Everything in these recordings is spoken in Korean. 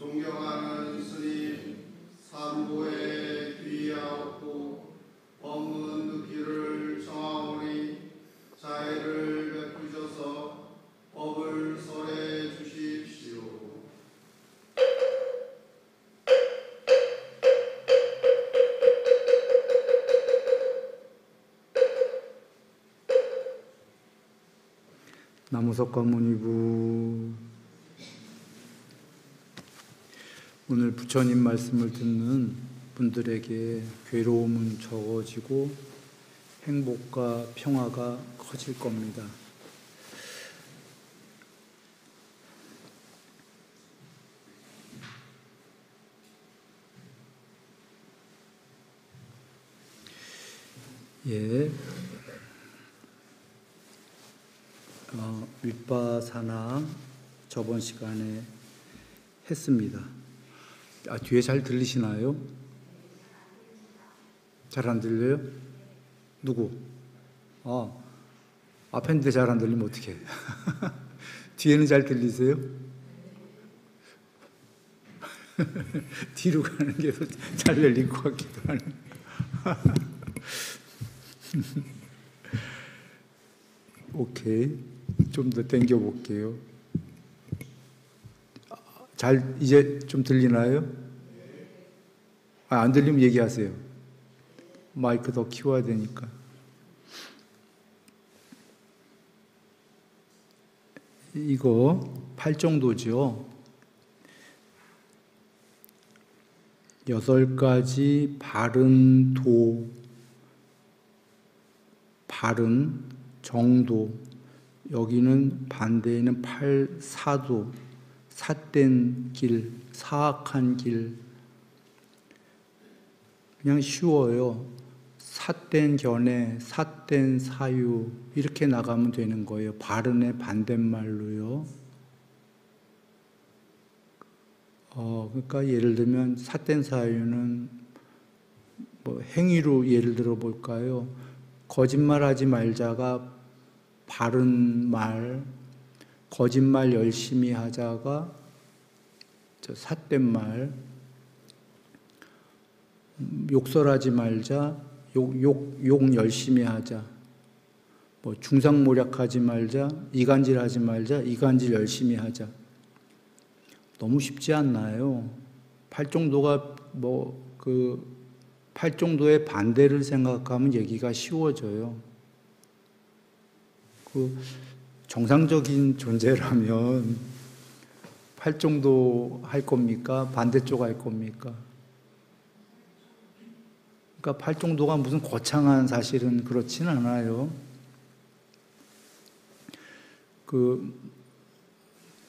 존경하는 스님, 삼보에 귀하옵고 법문 듣기를 청하오니 자애를 베푸셔서 법을 설해 주십시오. 나무석가모니부. 오늘 부처님 말씀을 듣는 분들에게 괴로움은 적어지고 행복과 평화가 커질 겁니다. 예. 윗바사나 저번 시간에 했습니다. 뒤에 잘 들리시나요? 잘 안 들려요? 누구? 앞인데 잘 안 들리면 어떡해? 뒤에는 잘 들리세요? 뒤로 가는 게 잘 열린 것 같기도 하네. 오케이. 좀 더 당겨 볼게요. 이제 좀 들리나요? 안 들리면 얘기하세요. 마이크 더 키워야 되니까. 이거 팔정도죠. 8가지 바른 도, 바른 정도, 여기는 반대에는 8사도, 삿된 길, 사악한 길. 그냥 쉬워요. 삿된 견해, 삿된 사유, 이렇게 나가면 되는 거예요. 바른의 반대말로요. 그러니까 예를 들면 삿된 사유는 뭐 행위로 예를 들어 볼까요? 거짓말하지 말자가 바른 말, 거짓말 열심히 하자가 삿된 말, 욕설하지 말자, 욕 열심히 하자, 뭐 중상모략하지 말자, 이간질하지 말자, 이간질 열심히 하자. 너무 쉽지 않나요? 팔정도가 팔정도의 반대를 생각하면 얘기가 쉬워져요. 정상적인 존재라면 팔정도 할 겁니까? 반대쪽 할 겁니까? 그러니까 팔정도가 무슨 거창한, 사실은 그렇진 않아요.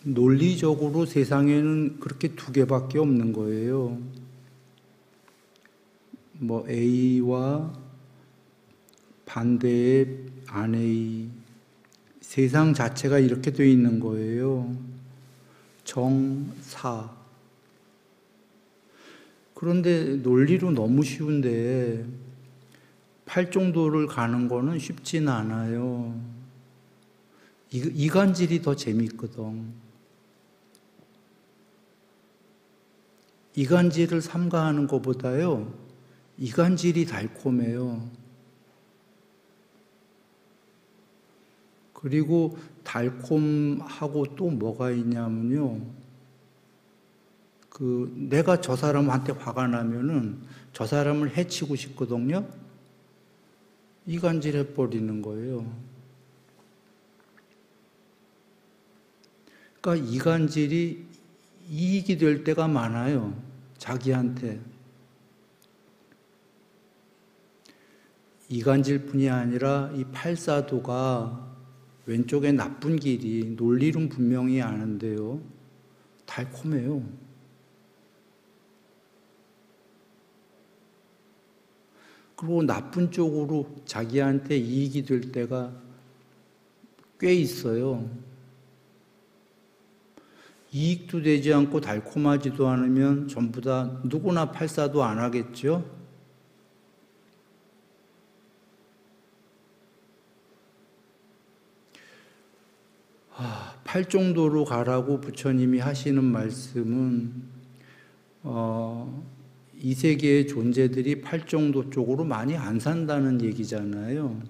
논리적으로 세상에는 그렇게 2개밖에 없는 거예요. 뭐 A와 반대의 안 A, 세상 자체가 이렇게 되어 있는 거예요. 정, 사. 그런데 논리로 너무 쉬운데 팔정도를 가는 거는 쉽지는 않아요. 이간질이 더 재밌거든. 이간질을 삼가하는 것보다요, 이간질이 달콤해요. 그리고 달콤하고 또 뭐가 있냐면요, 내가 저 사람한테 화가 나면은 저 사람을 해치고 싶거든요. 이간질 해버리는 거예요. 그러니까 이간질이 이익이 될 때가 많아요. 자기한테. 이간질뿐이 아니라 이 팔사도가 왼쪽에 나쁜 길이, 논리는 분명히 아는데요, 달콤해요. 그리고 나쁜 쪽으로 자기한테 이익이 될 때가 꽤 있어요. 이익도 되지 않고 달콤하지도 않으면 전부 다 누구나 팔사도 안 하겠죠? 팔정도로 가라고 부처님이 하시는 말씀은 이 세계의 존재들이 팔정도 쪽으로 많이 안 산다는 얘기잖아요.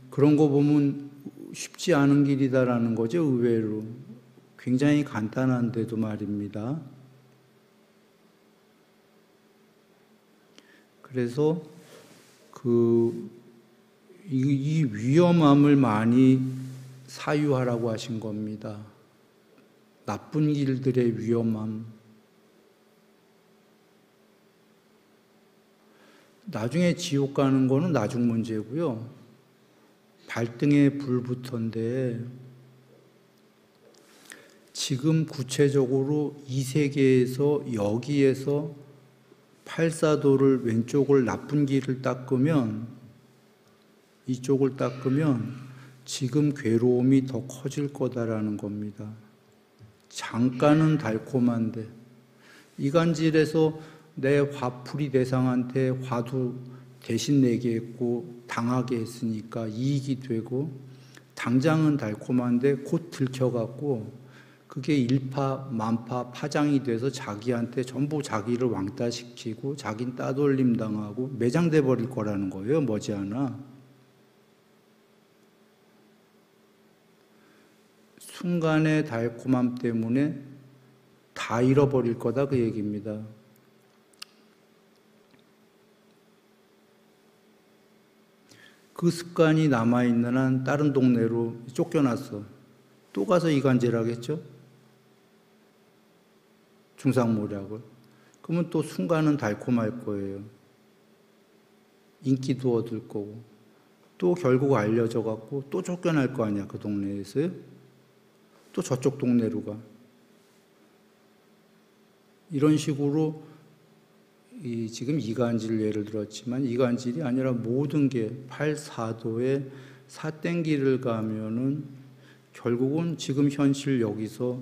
그런 거 보면 쉽지 않은 길이다라는 거죠, 의외로. 굉장히 간단한데도 말입니다. 그래서 이 위험함을 많이 사유하라고 하신 겁니다. 나쁜 길들의 위험함. 나중에 지옥 가는 거는 나중 문제고요. 발등에 불부터인데 지금 구체적으로 이 세계에서 여기에서 팔사도를 왼쪽을 나쁜 길을 닦으면 이쪽을 닦으면 지금 괴로움이 더 커질 거다라는 겁니다. 잠깐은 달콤한데 이간질에서 내 화풀이 대상한테 화도 대신 내게 했고 당하게 했으니까 이익이 되고 당장은 달콤한데 곧 들켜갖고 그게 일파 만파 파장이 돼서 자기한테 전부 자기를 왕따시키고 자긴 따돌림 당하고 매장돼 버릴 거라는 거예요. 머지않아. 순간의 달콤함 때문에 다 잃어버릴 거다 그 얘기입니다. 그 습관이 남아있는 한 다른 동네로 쫓겨났어. 또 가서 이간질 하겠죠? 중상모략을. 그러면 또 순간은 달콤할 거예요. 인기도 얻을 거고. 또 결국 알려져 갖고 또 쫓겨날 거 아니야, 그 동네에서요? 또 저쪽 동네로 가. 이런 식으로 지금 이간질 예를 들었지만 이간질이 아니라 모든 게 팔사도의 사땡기를 가면은 결국은 지금 현실 여기서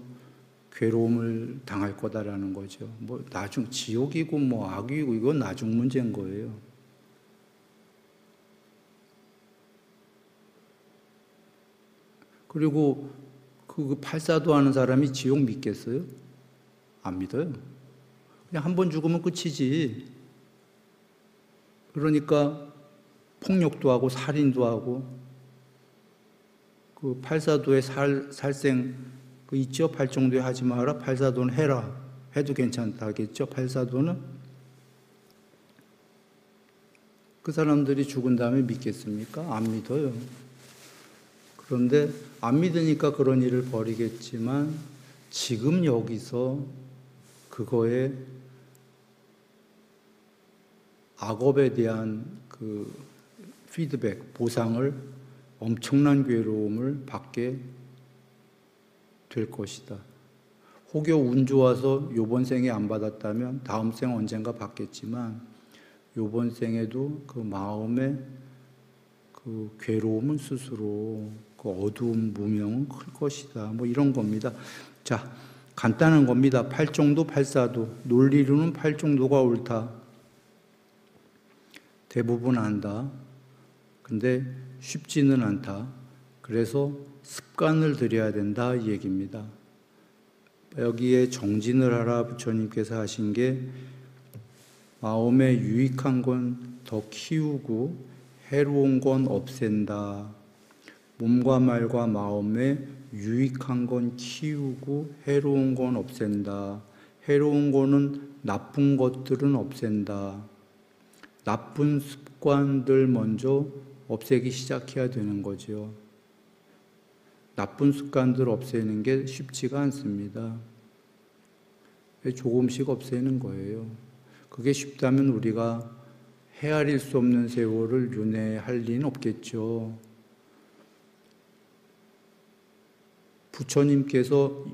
괴로움을 당할 거다라는 거죠. 뭐 나중 지옥이고 뭐 악이고 이건 나중 문제인 거예요. 그리고 그 팔사도 하는 사람이 지옥 믿겠어요? 안 믿어요. 그냥 한 번 죽으면 끝이지. 그러니까 폭력도 하고 살인도 하고 그 팔사도의 살생 그 있죠? 팔정도에 하지 마라. 팔사도는 해라. 해도 괜찮다 하겠죠? 팔사도는 그 사람들이 죽은 다음에 믿겠습니까? 안 믿어요. 그런데 안 믿으니까 그런 일을 벌이겠지만 지금 여기서 그거에 악업에 대한 그 피드백, 보상을 엄청난 괴로움을 받게 될 것이다. 혹여 운 좋아서 요번 생에 안 받았다면 다음 생 언젠가 받겠지만 요번 생에도 그 마음의 그 괴로움은 스스로 그 어두움 무명은 클 것이다. 뭐 이런 겁니다. 자, 간단한 겁니다. 팔정도 팔사도. 논리로는 팔정도가 옳다. 대부분 안다. 근데 쉽지는 않다. 그래서 습관을 들여야 된다 이 얘기입니다. 여기에 정진을 하라 부처님께서 하신 게 마음에 유익한 건 더 키우고 해로운 건 없앤다. 몸과 말과 마음에 유익한 건 키우고 해로운 건 없앤다. 해로운 거는 나쁜 것들은 없앤다. 나쁜 습관들 먼저 없애기 시작해야 되는 거죠. 나쁜 습관들 없애는 게 쉽지가 않습니다. 조금씩 없애는 거예요. 그게 쉽다면 우리가 헤아릴 수 없는 세월을 윤회할 리는 없겠죠. 부처님께서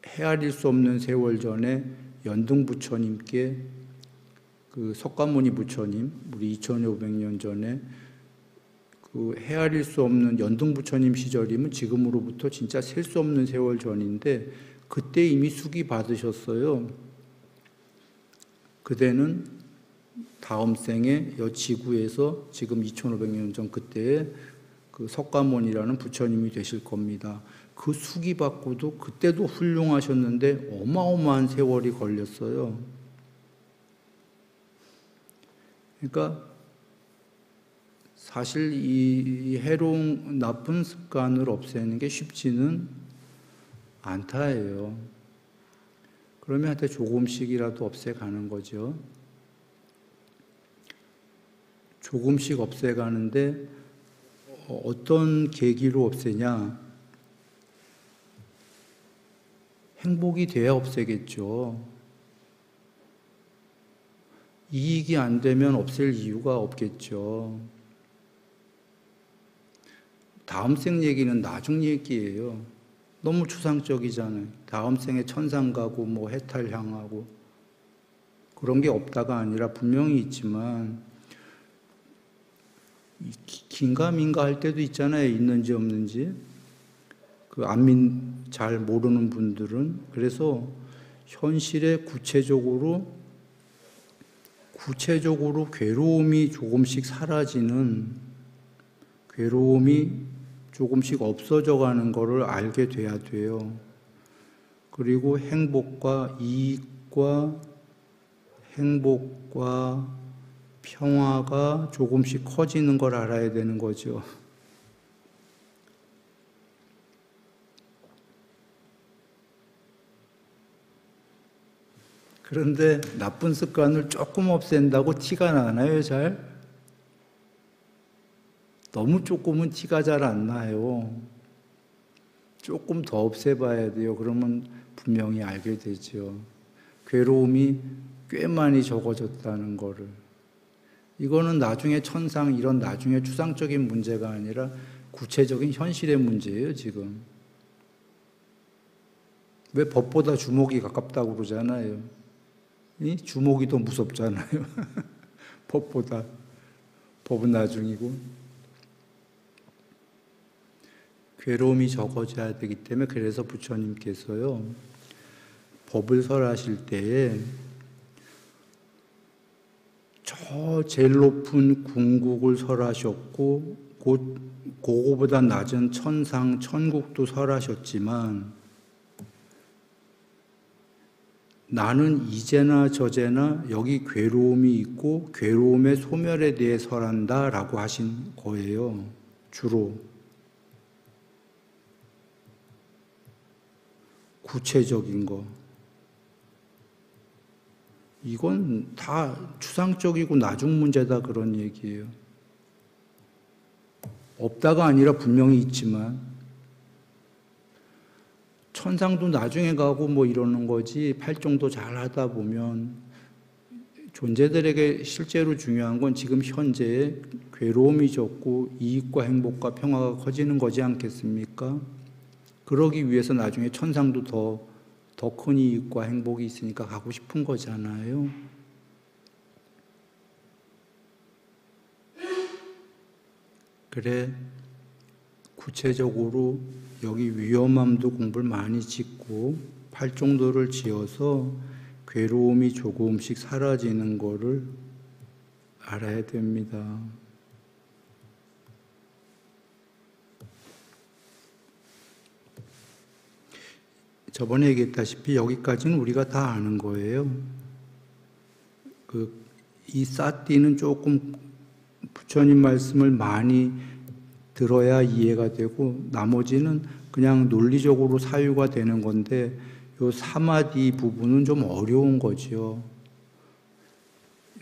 헤아릴 수 없는 세월 전에 연등 부처님께 그 석가모니 부처님, 우리 2500년 전에 그 헤아릴 수 없는 연등 부처님 시절이면 지금으로부터 진짜 셀 수 없는 세월 전인데 그때 이미 숙이 받으셨어요. 그대는 다음 생에 여 지구에서 지금 2500년 전 그때에 그 석가모니라는 부처님이 되실 겁니다. 그 수기받고도 그때도 훌륭하셨는데 어마어마한 세월이 걸렸어요. 그러니까 사실 이 해로운 나쁜 습관을 없애는 게 쉽지는 않다예요. 그러면 한테 조금씩이라도 없애가는 거죠. 조금씩 없애가는데 어떤 계기로 없애냐? 행복이 돼야 없애겠죠. 이익이 안 되면 없앨 이유가 없겠죠. 다음 생 얘기는 나중 얘기예요. 너무 추상적이잖아요. 다음 생에 천상 가고 뭐 해탈 향하고 그런 게 없다가 아니라 분명히 있지만 긴가민가 할 때도 있잖아요. 있는지 없는지. 그 안민 잘 모르는 분들은. 그래서 현실에 구체적으로 괴로움이 조금씩 사라지는, 괴로움이 조금씩 없어져 가는 거를 알게 돼야 돼요. 그리고 행복과 이익과 평화가 조금씩 커지는 걸 알아야 되는 거죠. 그런데 나쁜 습관을 조금 없앤다고 티가 나나요, 잘? 너무 조금은 티가 잘 안 나요. 조금 더 없애봐야 돼요. 그러면 분명히 알게 되죠. 괴로움이 꽤 많이 적어졌다는 거를. 이거는 나중에 천상, 이런 나중에 추상적인 문제가 아니라 구체적인 현실의 문제예요, 지금. 왜 법보다 주먹이 가깝다고 그러잖아요. 이 주먹이 더 무섭잖아요. 법보다. 법은 나중이고. 괴로움이 적어져야 되기 때문에 그래서 부처님께서요, 법을 설하실 때에 저 제일 높은 궁국을 설하셨고 곧 그거보다 낮은 천상, 천국도 설하셨지만 나는 이제나 저제나 여기 괴로움이 있고 괴로움의 소멸에 대해 설한다 라고 하신 거예요. 주로. 구체적인 거. 이건 다 추상적이고 나중 문제다 그런 얘기예요. 없다가 아니라 분명히 있지만 천상도 나중에 가고 뭐 이러는 거지 팔종도 잘 하다 보면 존재들에게 실제로 중요한 건 지금 현재의 괴로움이 적고 이익과 행복과 평화가 커지는 거지 않겠습니까? 그러기 위해서 나중에 천상도 더 큰 이익과 행복이 있으니까 가고 싶은 거잖아요. 그래, 구체적으로 여기 위험함도 공부를 많이 짓고 팔종도를 지어서 괴로움이 조금씩 사라지는 거를 알아야 됩니다. 저번에 얘기했다시피 여기까지는 우리가 다 아는 거예요. 이 사띠는 조금 부처님 말씀을 많이 들어야 이해가 되고 나머지는 그냥 논리적으로 사유가 되는 건데 요 사마디 부분은 좀 어려운 거죠.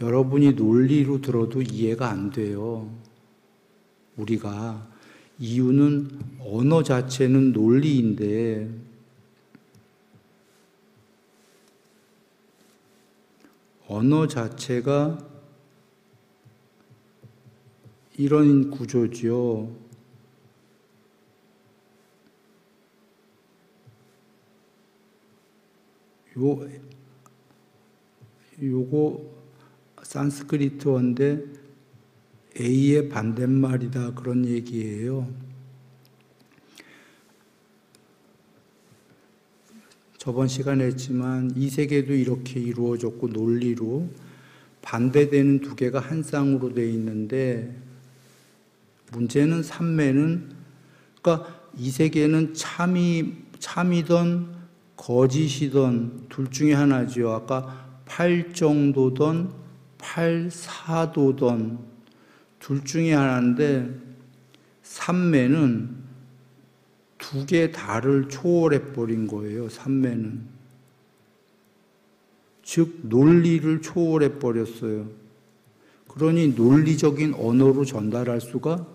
여러분이 논리로 들어도 이해가 안 돼요. 우리가. 이유는 언어 자체는 논리인데 언어 자체가 이런 구조죠. 요거 산스크리트어인데 A의 반대말이다 그런 얘기예요. 저번 시간에 했지만 이 세계도 이렇게 이루어졌고 논리로 반대되는 두 개가 한 쌍으로 되어 있는데 문제는 삼매는, 그러니까 이 세계는 참이던 거짓이던 둘 중에 하나죠. 아까 팔정도던 팔사도던 둘 중에 하나인데, 삼매는 두 개 다를 초월해 버린 거예요. 삼매는. 즉 논리를 초월해 버렸어요. 그러니 논리적인 언어로 전달할 수가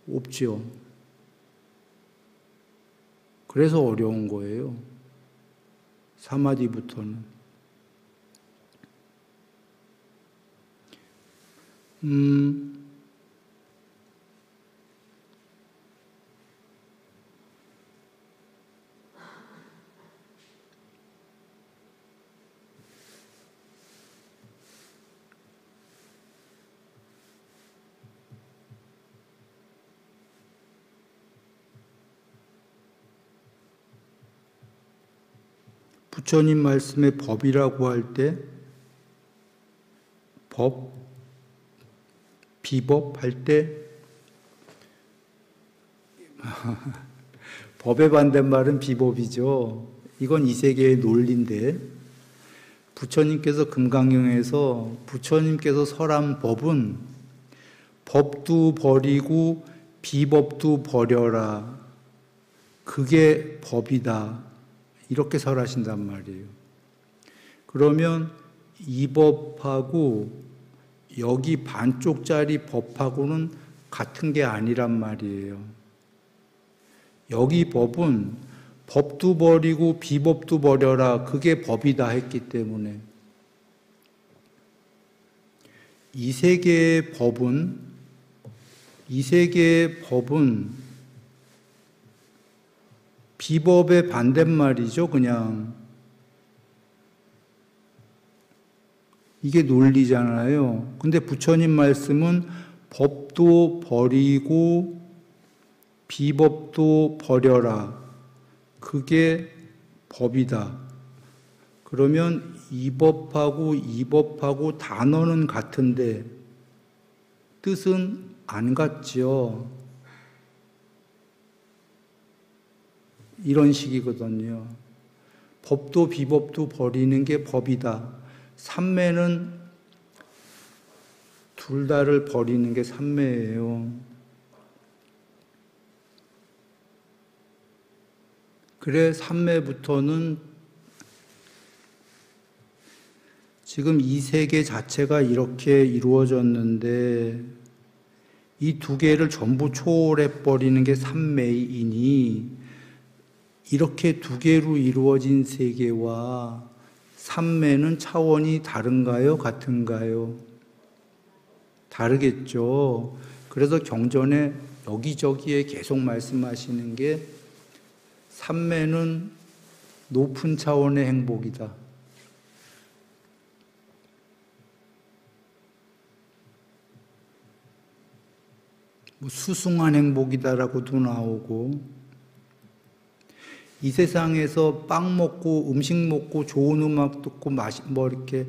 없지요. 그래서 어려운 거예요. 사마디부터는. 부처님 말씀에 법이라고 할 때, 법, 비법 할 때, 법의 반대말은 비법이죠. 이건 이 세계의 논리인데, 부처님께서 금강경에서 부처님께서 설한 법은 법도 버리고 비법도 버려라. 그게 법이다. 이렇게 설하신단 말이에요. 그러면 이 법하고 여기 반쪽짜리 법하고는 같은 게 아니란 말이에요. 여기 법은 법도 버리고 비법도 버려라. 그게 법이다 했기 때문에 이 세계의 법은 비법의 반대말이죠, 그냥. 이게 논리잖아요. 근데 부처님 말씀은 법도 버리고 비법도 버려라. 그게 법이다. 그러면 이 법하고 단어는 같은데 뜻은 안 같죠. 이런 식이거든요. 법도 비법도 버리는 게 법이다. 삼매는 둘 다를 버리는 게 삼매예요. 그래 삼매부터는 지금 이 세계 자체가 이렇게 이루어졌는데 이 두 개를 전부 초월해 버리는 게 삼매이니 이렇게 두 개로 이루어진 세계와 삼매는 차원이 다른가요? 같은가요? 다르겠죠. 그래서 경전에 여기저기에 계속 말씀하시는 게 삼매는 높은 차원의 행복이다. 뭐 수승한 행복이다라고도 나오고 이 세상에서 빵 먹고 음식 먹고 좋은 음악 듣고 이렇게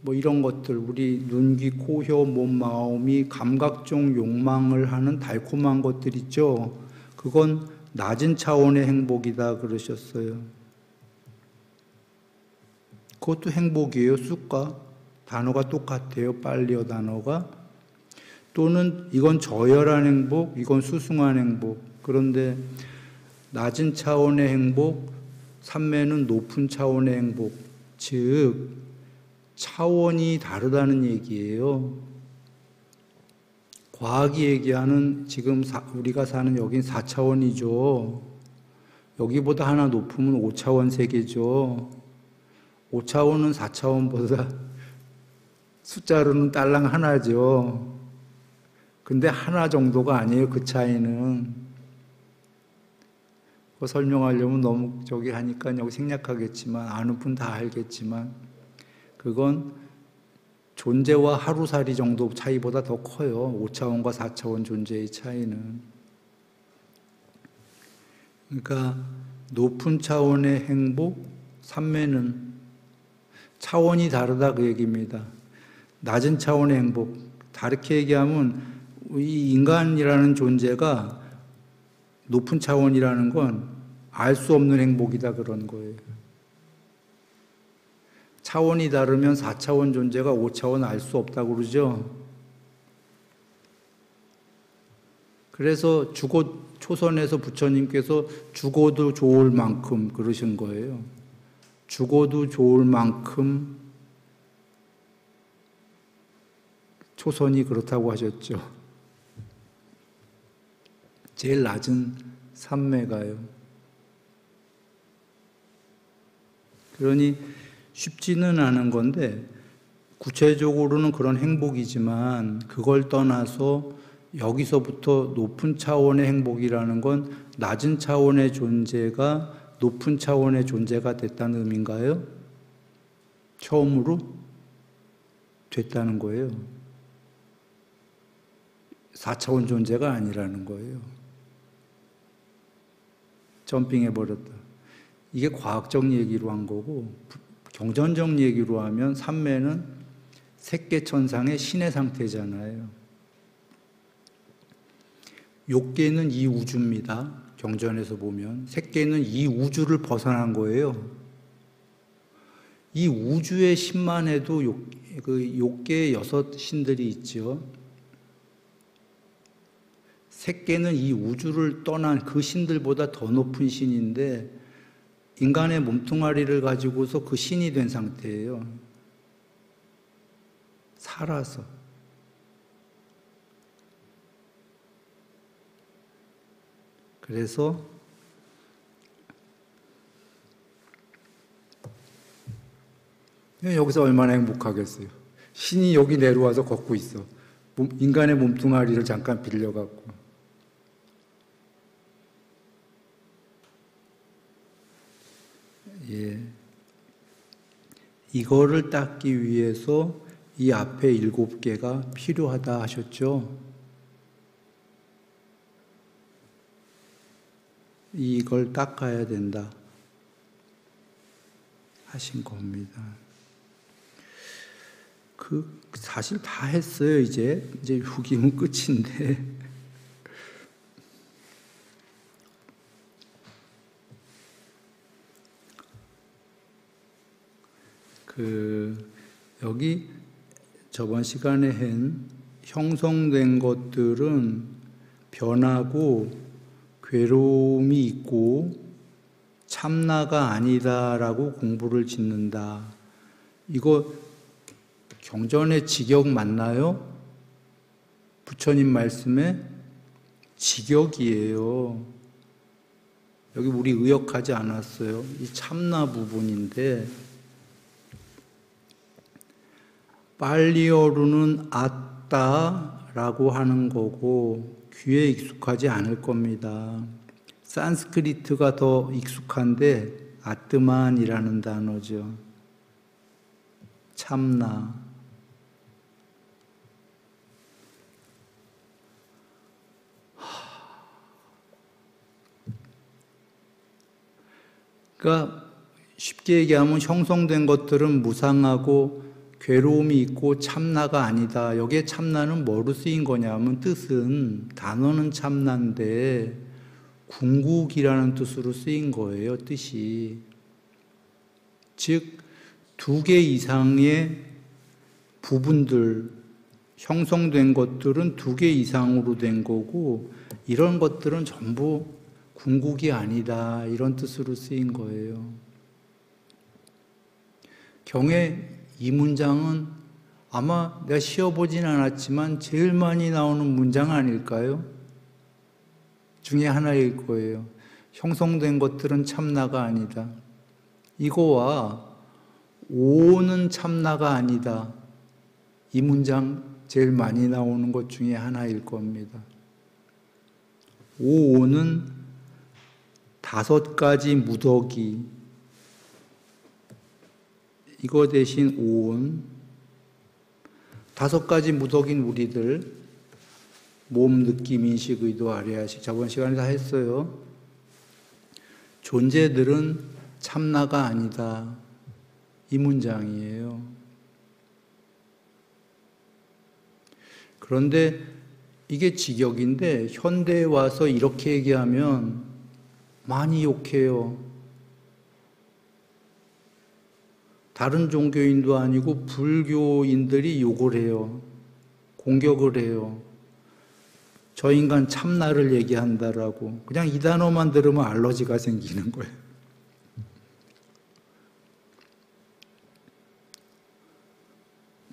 이런 것들 우리 눈, 귀, 코, 혀, 몸, 마음이 감각적 욕망을 하는 달콤한 것들 있죠. 그건 낮은 차원의 행복이다 그러셨어요. 그것도 행복이에요. 쑥과 단어가 똑같아요. 빨리어 단어가. 또는 이건 저열한 행복, 이건 수승한 행복. 그런데 낮은 차원의 행복, 삼매는 높은 차원의 행복. 즉 차원이 다르다는 얘기예요. 과학이 얘기하는 지금 우리가 사는 여긴 4차원이죠. 여기보다 하나 높으면 5차원 세계죠. 5차원은 4차원보다 숫자로는 딸랑 하나죠. 근데 하나 정도가 아니에요. 그 차이는. 그거 설명하려면 너무 하니까 여기 생략하겠지만 아는 분 다 알겠지만 그건 존재와 하루살이 정도 차이보다 더 커요. 5차원과 4차원 존재의 차이는. 그러니까 높은 차원의 행복, 삼매는 차원이 다르다 그 얘기입니다. 낮은 차원의 행복, 다르게 얘기하면 이 인간이라는 존재가 높은 차원이라는 건 알 수 없는 행복이다 그런 거예요. 차원이 다르면 4차원 존재가 5차원 알 수 없다고 그러죠. 그래서 초선에서 부처님께서 죽어도 좋을 만큼 그러신 거예요. 죽어도 좋을 만큼 초선이 그렇다고 하셨죠. 제일 낮은 삼매가요. 그러니 쉽지는 않은 건데 구체적으로는 그런 행복이지만 그걸 떠나서 여기서부터 높은 차원의 행복이라는 건 낮은 차원의 존재가 높은 차원의 존재가 됐다는 의미인가요? 처음으로 됐다는 거예요. 4차원 존재가 아니라는 거예요. 점핑해버렸다. 이게 과학적 얘기로 한 거고 경전적 얘기로 하면 삼매는 색계천상의 신의 상태잖아요. 욕계는 이 우주입니다. 경전에서 보면 색계는 이 우주를 벗어난 거예요. 이 우주의 신만 해도 욕계의 6 신들이 있죠. 색계는 이 우주를 떠난 그 신들보다 더 높은 신인데 인간의 몸뚱아리를 가지고서 그 신이 된 상태예요. 살아서. 그래서 여기서 얼마나 행복하겠어요. 신이 여기 내려와서 걷고 있어. 인간의 몸뚱아리를 잠깐 빌려갖고. 예. 이거를 닦기 위해서 이 앞에 7개가 필요하다 하셨죠? 이걸 닦아야 된다 하신 겁니다. 사실 다 했어요. 이제 후기문 끝인데. 여기 저번 시간에 한 형성된 것들은 변하고 괴로움이 있고 참나가 아니다라고 공부를 짓는다. 이거 경전의 직역 맞나요? 부처님 말씀에 직역이에요. 여기 우리 의역하지 않았어요. 이 참나 부분인데 빨리어로는 아따라고 하는 거고 귀에 익숙하지 않을 겁니다. 산스크리트가 더 익숙한데 아뜨만이라는 단어죠. 참나. 그러니까 쉽게 얘기하면 형성된 것들은 무상하고 괴로움이 있고 참나가 아니다. 여기에 참나는 뭐로 쓰인 거냐면 뜻은 단어는 참나인데 궁극이라는 뜻으로 쓰인 거예요. 뜻이. 즉 2개 이상의 부분들 형성된 것들은 2개 이상으로 된 거고 이런 것들은 전부 궁극이 아니다. 이런 뜻으로 쓰인 거예요. 경에 이 문장은 아마 내가 쉬어보진 않았지만 제일 많이 나오는 문장 아닐까요? 중에 하나일 거예요. 형성된 것들은 참나가 아니다. 이거와 오는 참나가 아니다. 이 문장 제일 많이 나오는 것 중에 하나일 겁니다. 오는 5가지 무더기 이거 대신 오온 5가지 무덕인 우리들 몸, 느낌, 인식, 의도, 아리아식 저번 시간에 다 했어요. 존재들은 참나가 아니다. 이 문장이에요. 그런데 이게 직역인데 현대에 와서 이렇게 얘기하면 많이 욕해요. 다른 종교인도 아니고 불교인들이 욕을 해요. 공격을 해요. 저 인간 참나를 얘기한다라고. 그냥 이 단어만 들으면 알러지가 생기는 거예요.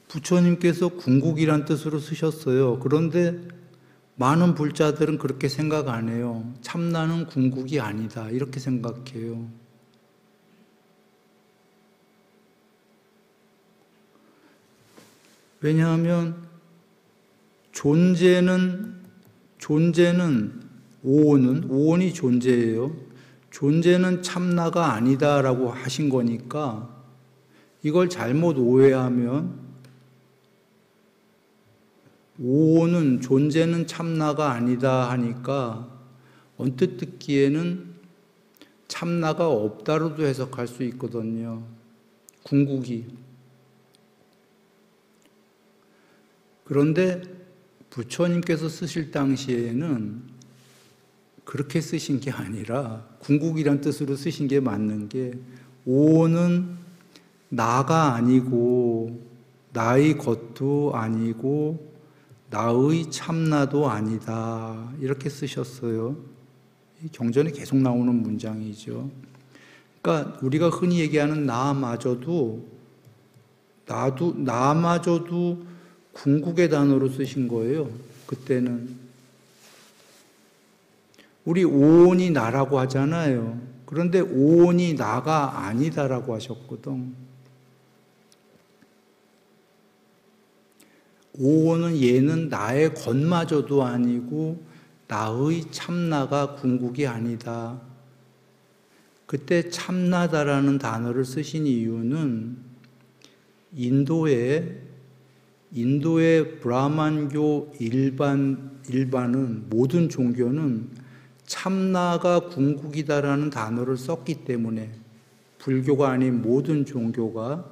부처님께서 궁극이란 뜻으로 쓰셨어요. 그런데 많은 불자들은 그렇게 생각 안 해요. 참나는 궁극이 아니다. 이렇게 생각해요. 왜냐하면 존재는 오온이 존재예요. 존재는 참나가 아니다라고 하신 거니까 이걸 잘못 오해하면 오온은 존재는 참나가 아니다 하니까 언뜻 듣기에는 참나가 없다로도 해석할 수 있거든요. 궁극이. 그런데 부처님께서 쓰실 당시에는 그렇게 쓰신 게 아니라 궁극이란 뜻으로 쓰신 게 맞는 게 오는 나가 아니고 나의 것도 아니고 나의 참나도 아니다 이렇게 쓰셨어요. 경전에 계속 나오는 문장이죠. 그러니까 우리가 흔히 얘기하는 나마저도 궁극의 단어로 쓰신 거예요. 그때는 우리 오온이 나라고 하잖아요. 그런데 오온이 나가 아니다라고 하셨거든. 오온은 얘는 나의 것마저도 아니고 나의 참나가 궁극이 아니다. 그때 참나다라는 단어를 쓰신 이유는 인도의 브라만교 일반은 모든 종교는 참나가 궁극이다라는 단어를 썼기 때문에 불교가 아닌 모든 종교가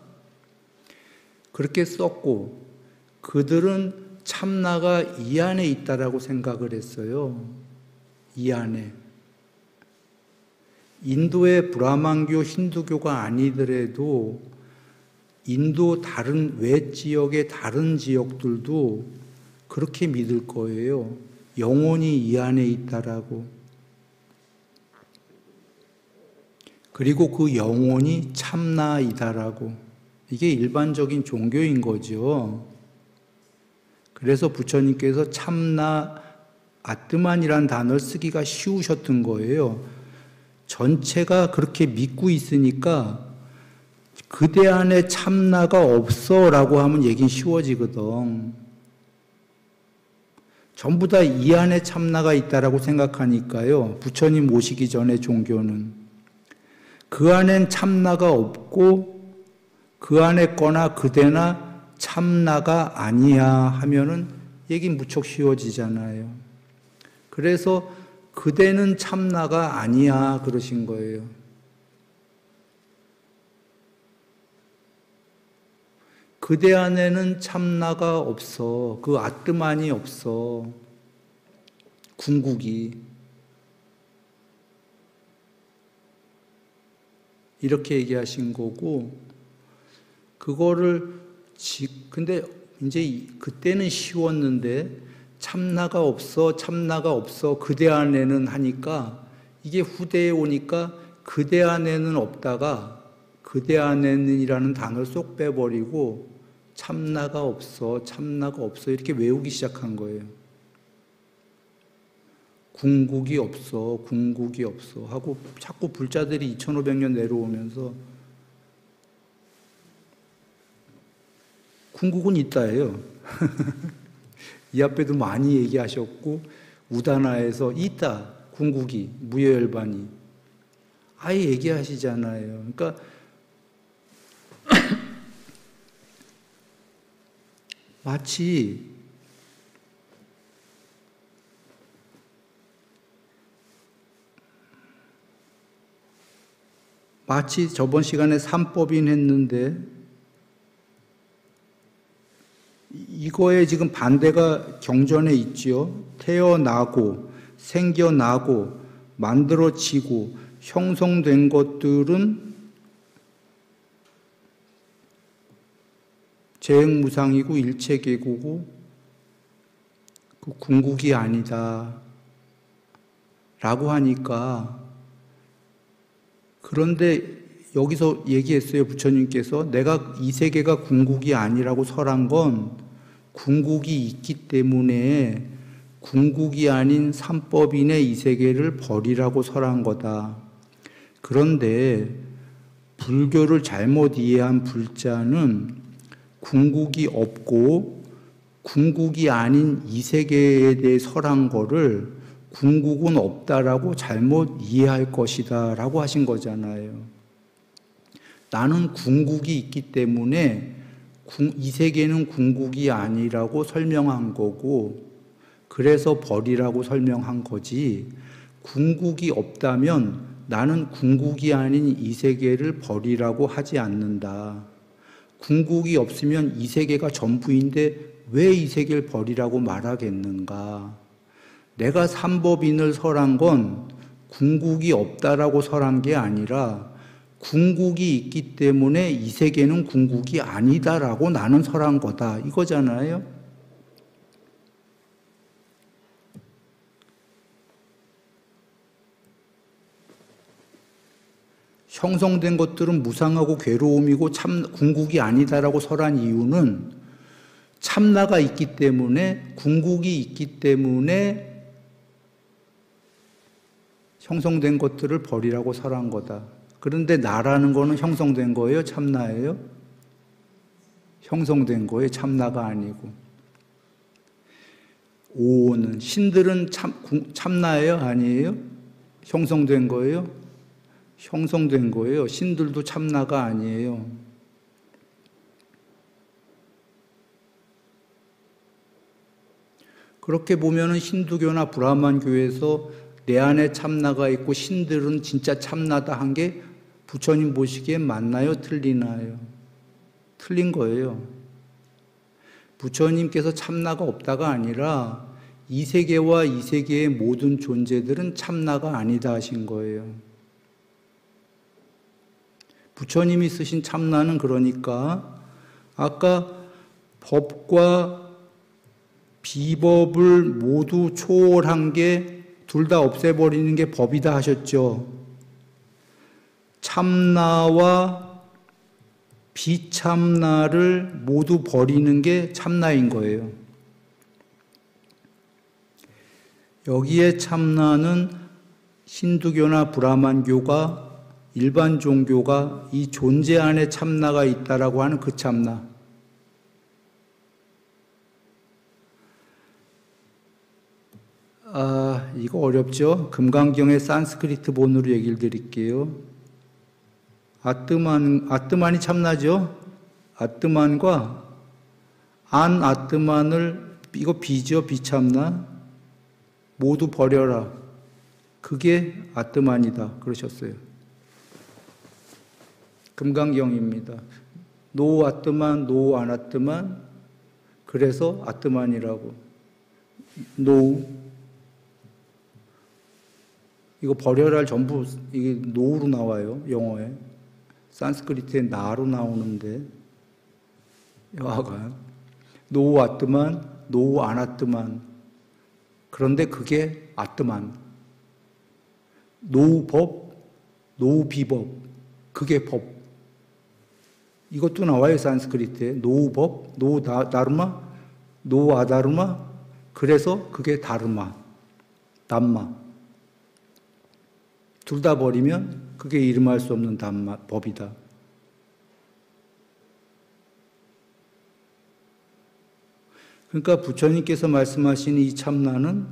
그렇게 썼고 그들은 참나가 이 안에 있다라고 생각을 했어요. 이 안에. 인도의 브라만교 힌두교가 아니더라도 인도 다른 외 지역의 다른 지역들도 그렇게 믿을 거예요. 영혼이 이 안에 있다라고. 그리고 그 영혼이 참나이다라고. 이게 일반적인 종교인 거죠. 그래서 부처님께서 참나 아트만이라는 단어를 쓰기가 쉬우셨던 거예요. 전체가 그렇게 믿고 있으니까 그대 안에 참나가 없어 라고 하면 얘기는 쉬워지거든. 전부 다 이 안에 참나가 있다라고 생각하니까요. 부처님 오시기 전에 종교는. 그 안엔 참나가 없고 그 안에 거나 그대나 참나가 아니야 하면은 얘기는 무척 쉬워지잖아요. 그래서 그대는 참나가 아니야 그러신 거예요. 그대 안에는 참나가 없어. 그 아트만이 없어. 궁극이. 이렇게 얘기하신 거고, 그거를, 근데 이제 그때는 쉬웠는데, 참나가 없어, 그대 안에는 하니까, 이게 후대에 오니까 그대 안에는 없다가, 그대 안에는 이라는 단어를 쏙 빼버리고, 참나가 없어 이렇게 외우기 시작한 거예요. 궁극이 없어 하고 자꾸 불자들이 2500년 내려오면서 궁극은 있다예요. 이 앞에도 많이 얘기하셨고 우다나에서 있다 궁극이 무여열반이 아예 얘기하시잖아요. 그러니까 마치 저번 시간에 삼법인 했는데 이거에 지금 반대가 경전에 있지요. 태어나고 생겨나고 만들어지고 형성된 것들은 재행무상이고 일체계고고 그 궁극이 아니다 라고 하니까, 그런데 여기서 얘기했어요. 부처님께서 내가 이 세계가 궁극이 아니라고 설한 건 궁극이 있기 때문에 궁극이 아닌 삼법인의 이 세계를 버리라고 설한 거다. 그런데 불교를 잘못 이해한 불자는 궁극이 없고 궁극이 아닌 이 세계에 대해 설한 거를 궁극은 없다라고 잘못 이해할 것이다 라고 하신 거잖아요. 나는 궁극이 있기 때문에 이 세계는 궁극이 아니라고 설명한 거고, 그래서 버리라고 설명한 거지, 궁극이 없다면 나는 궁극이 아닌 이 세계를 버리라고 하지 않는다. 궁극이 없으면 이 세계가 전부인데 왜 이 세계를 버리라고 말하겠는가. 내가 삼법인을 설한 건 궁극이 없다라고 설한 게 아니라 궁극이 있기 때문에 이 세계는 궁극이 아니다라고 나는 설한 거다, 이거잖아요. 형성된 것들은 무상하고 괴로움이고 궁극이 아니다라고 설한 이유는 참나가 있기 때문에, 궁극이 있기 때문에 형성된 것들을 버리라고 설한 거다. 그런데 나라는 거는 형성된 거예요? 참나예요? 형성된 거예요? 참나가 아니고. 오는 신들은 참나예요? 아니에요? 형성된 거예요? 형성된 거예요. 신들도 참나가 아니에요. 그렇게 보면은 힌두교나 브라만교에서 내 안에 참나가 있고 신들은 진짜 참나다 한 게 부처님 보시기에 맞나요? 틀리나요? 틀린 거예요. 부처님께서 참나가 없다가 아니라 이 세계와 이 세계의 모든 존재들은 참나가 아니다 하신 거예요. 부처님이 쓰신 참나는 그러니까 아까 법과 비법을 모두 초월한 게 둘 다 없애버리는 게 법이다 하셨죠. 참나와 비참나를 모두 버리는 게 참나인 거예요. 여기에 참나는 힌두교나 브라만교가, 일반 종교가 이 존재 안에 참나가 있다라고 하는 그 참나. 이거 어렵죠? 금강경의 산스크리트 본으로 얘기를 드릴게요. 아뜨만이 참나죠? 아뜨만과 안 아뜨만을, 이거 비죠? 비참나? 모두 버려라. 그게 아뜨만이다. 그러셨어요. 금강경입니다. 노 아뜨만, 노 안 아뜨만, 그래서 아뜨만이라고. 노. 이거 버려라 전부 이게 노로 나와요. 영어에. 산스크리트에 나로 나오는데 여하간 노 아뜨만, 노 안 아뜨만. 그런데 그게 아뜨만. 노 법, 노 비법. 그게 법. 이것도 나와요. 산스크리트에. 노 법, 노 다르마, 노 아다르마. 그래서 그게 다르마, 담마. 둘 다 버리면 그게 이름할 수 없는 법이다. 그러니까 부처님께서 말씀하신 이 참나는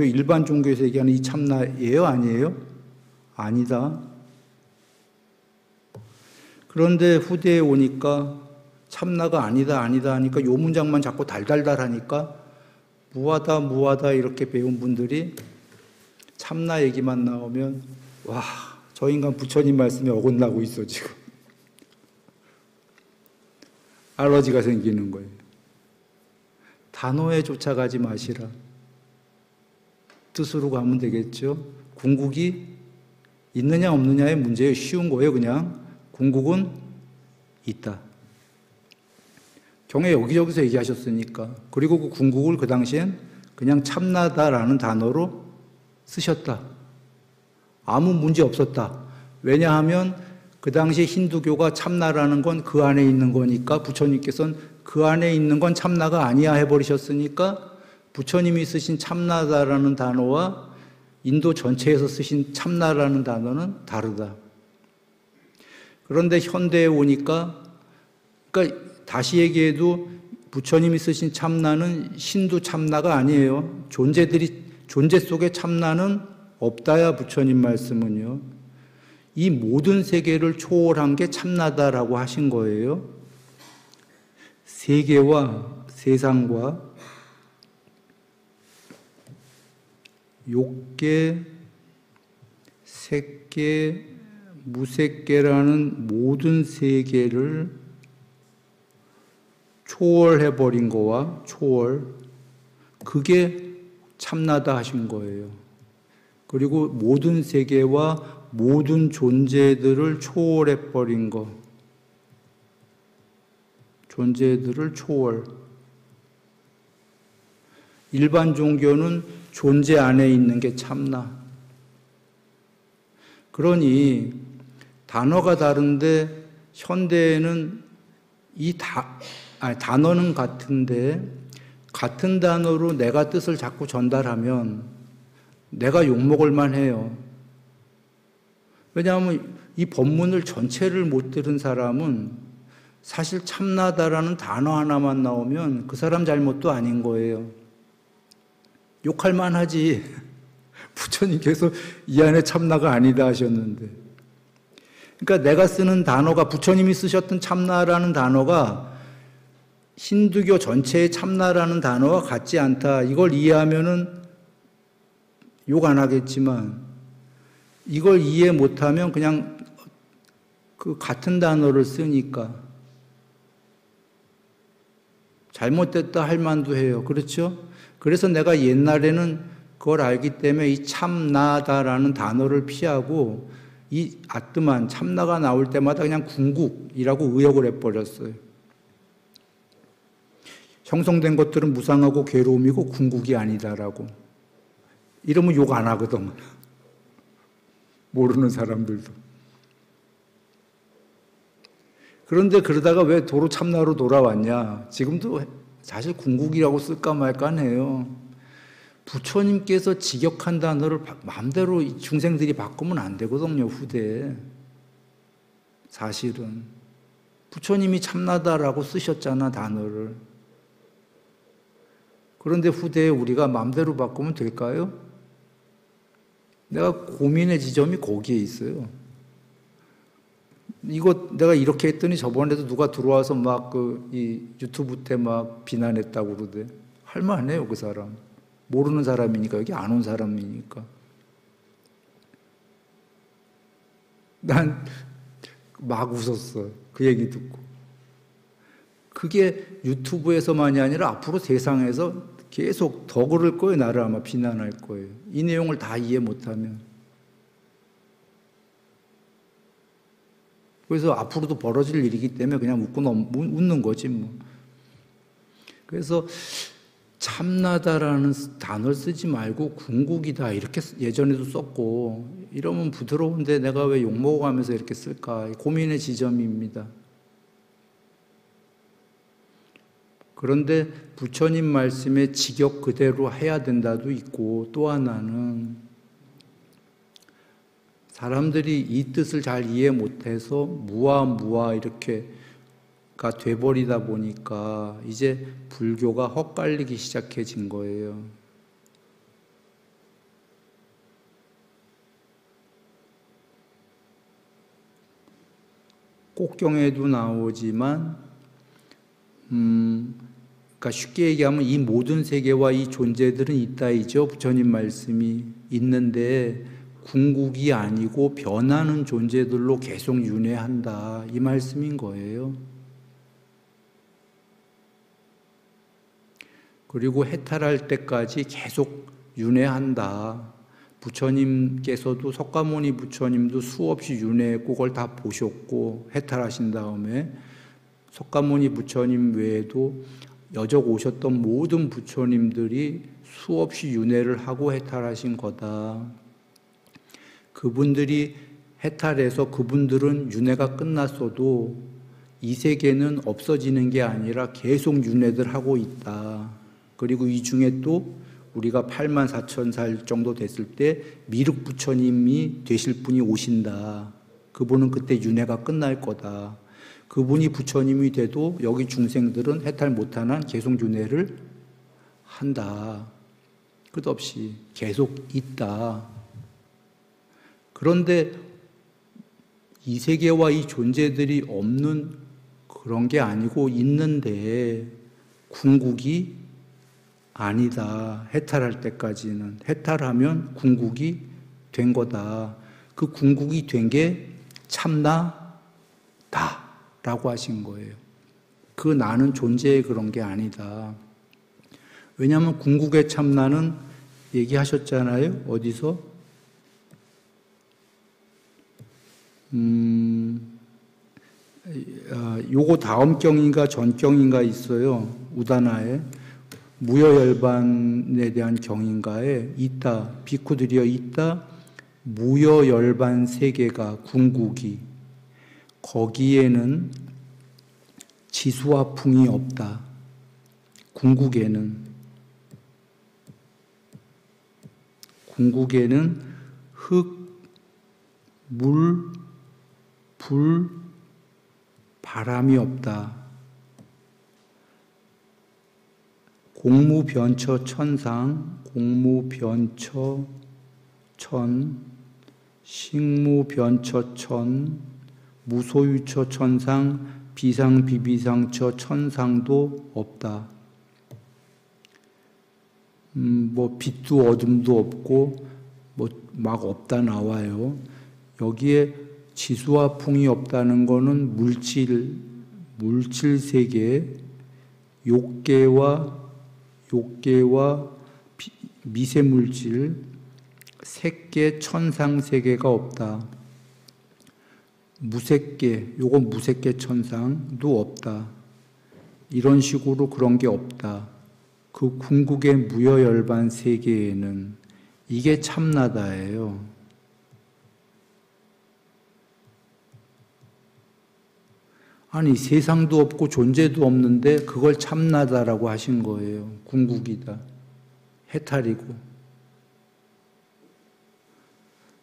일반 종교에서 얘기하는 이 참나예요? 아니에요? 아니다. 그런데 후대에 오니까 참나가 아니다 하니까 요 문장만 자꾸 달달달 하니까 무하다 이렇게 배운 분들이 참나 얘기만 나오면 와, 저 인간 부처님 말씀에 어긋나고 있어 지금. 알러지가 생기는 거예요. 단어에 쫓아가지 마시라. 뜻으로 가면 되겠죠. 궁극이 있느냐 없느냐의 문제예요. 쉬운 거예요. 그냥 궁극은 있다. 경에 여기저기서 얘기하셨으니까. 그리고 그 궁극을 그 당시엔 그냥 참나다라는 단어로 쓰셨다. 아무 문제 없었다. 왜냐하면 그 당시 힌두교가 참나라는 건 그 안에 있는 거니까 부처님께서는 그 안에 있는 건 참나가 아니야 해버리셨으니까 부처님이 쓰신 참나다라는 단어와 인도 전체에서 쓰신 참나라는 단어는 다르다. 그런데 현대에 오니까, 그러니까 다시 얘기해도 부처님이 쓰신 참나는 신두 참나가 아니에요. 존재 속에 참나는 없다야 부처님 말씀은요. 이 모든 세계를 초월한 게 참나다라고 하신 거예요. 세계와 세상과 욕계, 색계, 무색계라는 모든 세계를 초월해버린 거와 그게 참나다 하신 거예요. 그리고 모든 세계와 모든 존재들을 초월해버린 거. 존재들을 초월. 일반 종교는 존재 안에 있는 게 참나. 그러니 단어가 다른데 현대에는 단어는 같은데 같은 단어로 내가 뜻을 자꾸 전달하면 내가 욕먹을 만해요. 왜냐하면 이 법문을 전체를 못 들은 사람은 사실 참나다라는 단어 하나만 나오면 그 사람 잘못도 아닌 거예요. 욕할 만하지. 부처님께서 이 안에 참나가 아니다 하셨는데. 그러니까 내가 쓰는 단어가 부처님이 쓰셨던 참나라는 단어가 힌두교 전체의 참나라는 단어와 같지 않다. 이걸 이해하면은 욕 안 하겠지만 이걸 이해 못하면 그냥 그 같은 단어를 쓰니까 잘못됐다 할 만도 해요. 그렇죠? 그래서 내가 옛날에는 그걸 알기 때문에 이 참나다라는 단어를 피하고 이 아뜨만 참나가 나올 때마다 그냥 궁극이라고 의역을 해버렸어요. 형성된 것들은 무상하고 괴로움이고 궁극이 아니다라고. 이러면 욕 안 하거든. 모르는 사람들도. 그런데 그러다가 왜 도로 참나로 돌아왔냐? 지금도 사실 궁극이라고 쓸까 말까 해요. 부처님께서 직역한 단어를 마음대로 중생들이 바꾸면 안 되거든요, 후대에. 사실은. 부처님이 참나다라고 쓰셨잖아, 단어를. 그런데 후대에 우리가 마음대로 바꾸면 될까요? 내가 고민의 지점이 거기에 있어요. 이거 내가 이렇게 했더니 저번에도 누가 들어와서 막 이 유튜브 때 막 비난했다고 그러대. 할만해요, 그 사람. 모르는 사람이니까, 여기 안 온 사람이니까. 난 막 웃었어. 그 얘기 듣고. 그게 유튜브에서만이 아니라 앞으로 세상에서 계속 더 그럴 거예요. 나를 아마 비난할 거예요. 이 내용을 다 이해 못하면. 그래서 앞으로도 벌어질 일이기 때문에 그냥 웃는 거지 뭐. 그래서 참나다라는 단어를 쓰지 말고 궁극이다 이렇게 예전에도 썼고 이러면 부드러운데 내가 왜 욕먹어가면서 이렇게 쓸까? 고민의 지점입니다. 그런데 부처님 말씀에 직역 그대로 해야 된다도 있고 또 하나는 사람들이 이 뜻을 잘 이해 못해서 무아 이렇게가 돼버리다 보니까 이제 불교가 헛갈리기 시작해진 거예요. 꼭경에도 나오지만 그러니까 쉽게 얘기하면 이 모든 세계와 이 존재들은 있다이죠. 부처님 말씀이 있는데 궁극이 아니고 변하는 존재들로 계속 윤회한다. 이 말씀인 거예요. 그리고 해탈할 때까지 계속 윤회한다. 부처님께서도 석가모니 부처님도 수없이 윤회했고 그걸 다 보셨고 해탈하신 다음에 석가모니 부처님 외에도 여적 오셨던 모든 부처님들이 수없이 윤회를 하고 해탈하신 거다. 그분들이 해탈해서 그분들은 윤회가 끝났어도 이 세계는 없어지는 게 아니라 계속 윤회들 하고 있다. 그리고 이 중에 또 우리가 84,000살 정도 됐을 때 미륵 부처님이 되실 분이 오신다. 그분은 그때 윤회가 끝날 거다. 그분이 부처님이 돼도 여기 중생들은 해탈 못한 한 계속 윤회를 한다. 끝없이 계속 있다. 그런데 이 세계와 이 존재들이 없는 그런 게 아니고 있는데 궁극이 아니다. 해탈할 때까지는. 해탈하면 궁극이 된 거다. 그 궁극이 된 게 참나다 라고 하신 거예요. 그 나는 존재의 그런 게 아니다. 왜냐하면 궁극의 참나는 얘기하셨잖아요. 어디서? 요거 다음 경인가 전 경인가 있어요. 우다나에 무여열반에 대한 경인가에 있다. 비쿠들이여 있다. 무여열반 세계가 궁극이 거기에는 지수와 풍이 없다. 궁극에는 흙, 물, 불, 바람이 없다. 공무변처 천상, 공무변처 천, 식무변처 천, 무소유처 천상, 비상비비상처 천상도 없다. 뭐 빛도 어둠도 없고 뭐 막 없다 나와요. 여기에 지수와 풍이 없다는 거는 물질 세계, 욕계와 미세물질, 색계, 천상 세계가 없다. 무색계, 요건 무색계 천상도 없다. 이런 식으로 그런 게 없다. 그 궁극의 무여열반 세계에는 이게 참나다예요. 아니 세상도 없고 존재도 없는데 그걸 참나다라고 하신 거예요. 궁극이다. 해탈이고.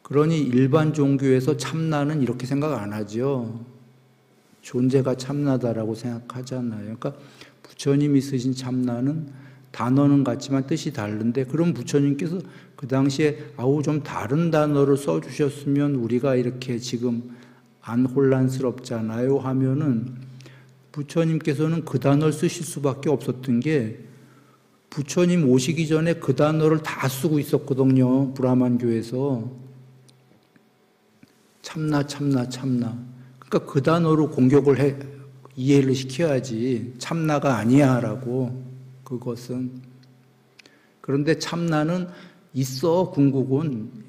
그러니 일반 종교에서 참나는 이렇게 생각 안 하죠. 존재가 참나다라고 생각하잖아요. 그러니까 부처님이 쓰신 참나는 단어는 같지만 뜻이 다른데 그럼 부처님께서 그 당시에 좀 다른 단어를 써주셨으면 우리가 이렇게 지금 안 혼란스럽잖아요 하면은 부처님께서는 그 단어를 쓰실 수밖에 없었던 게 부처님 오시기 전에 그 단어를 다 쓰고 있었거든요. 브라만교에서. 참나. 그러니까 그 단어로 공격을 이해를 시켜야지. 참나가 아니야 라고. 그것은. 그런데 참나는 있어. 궁극은.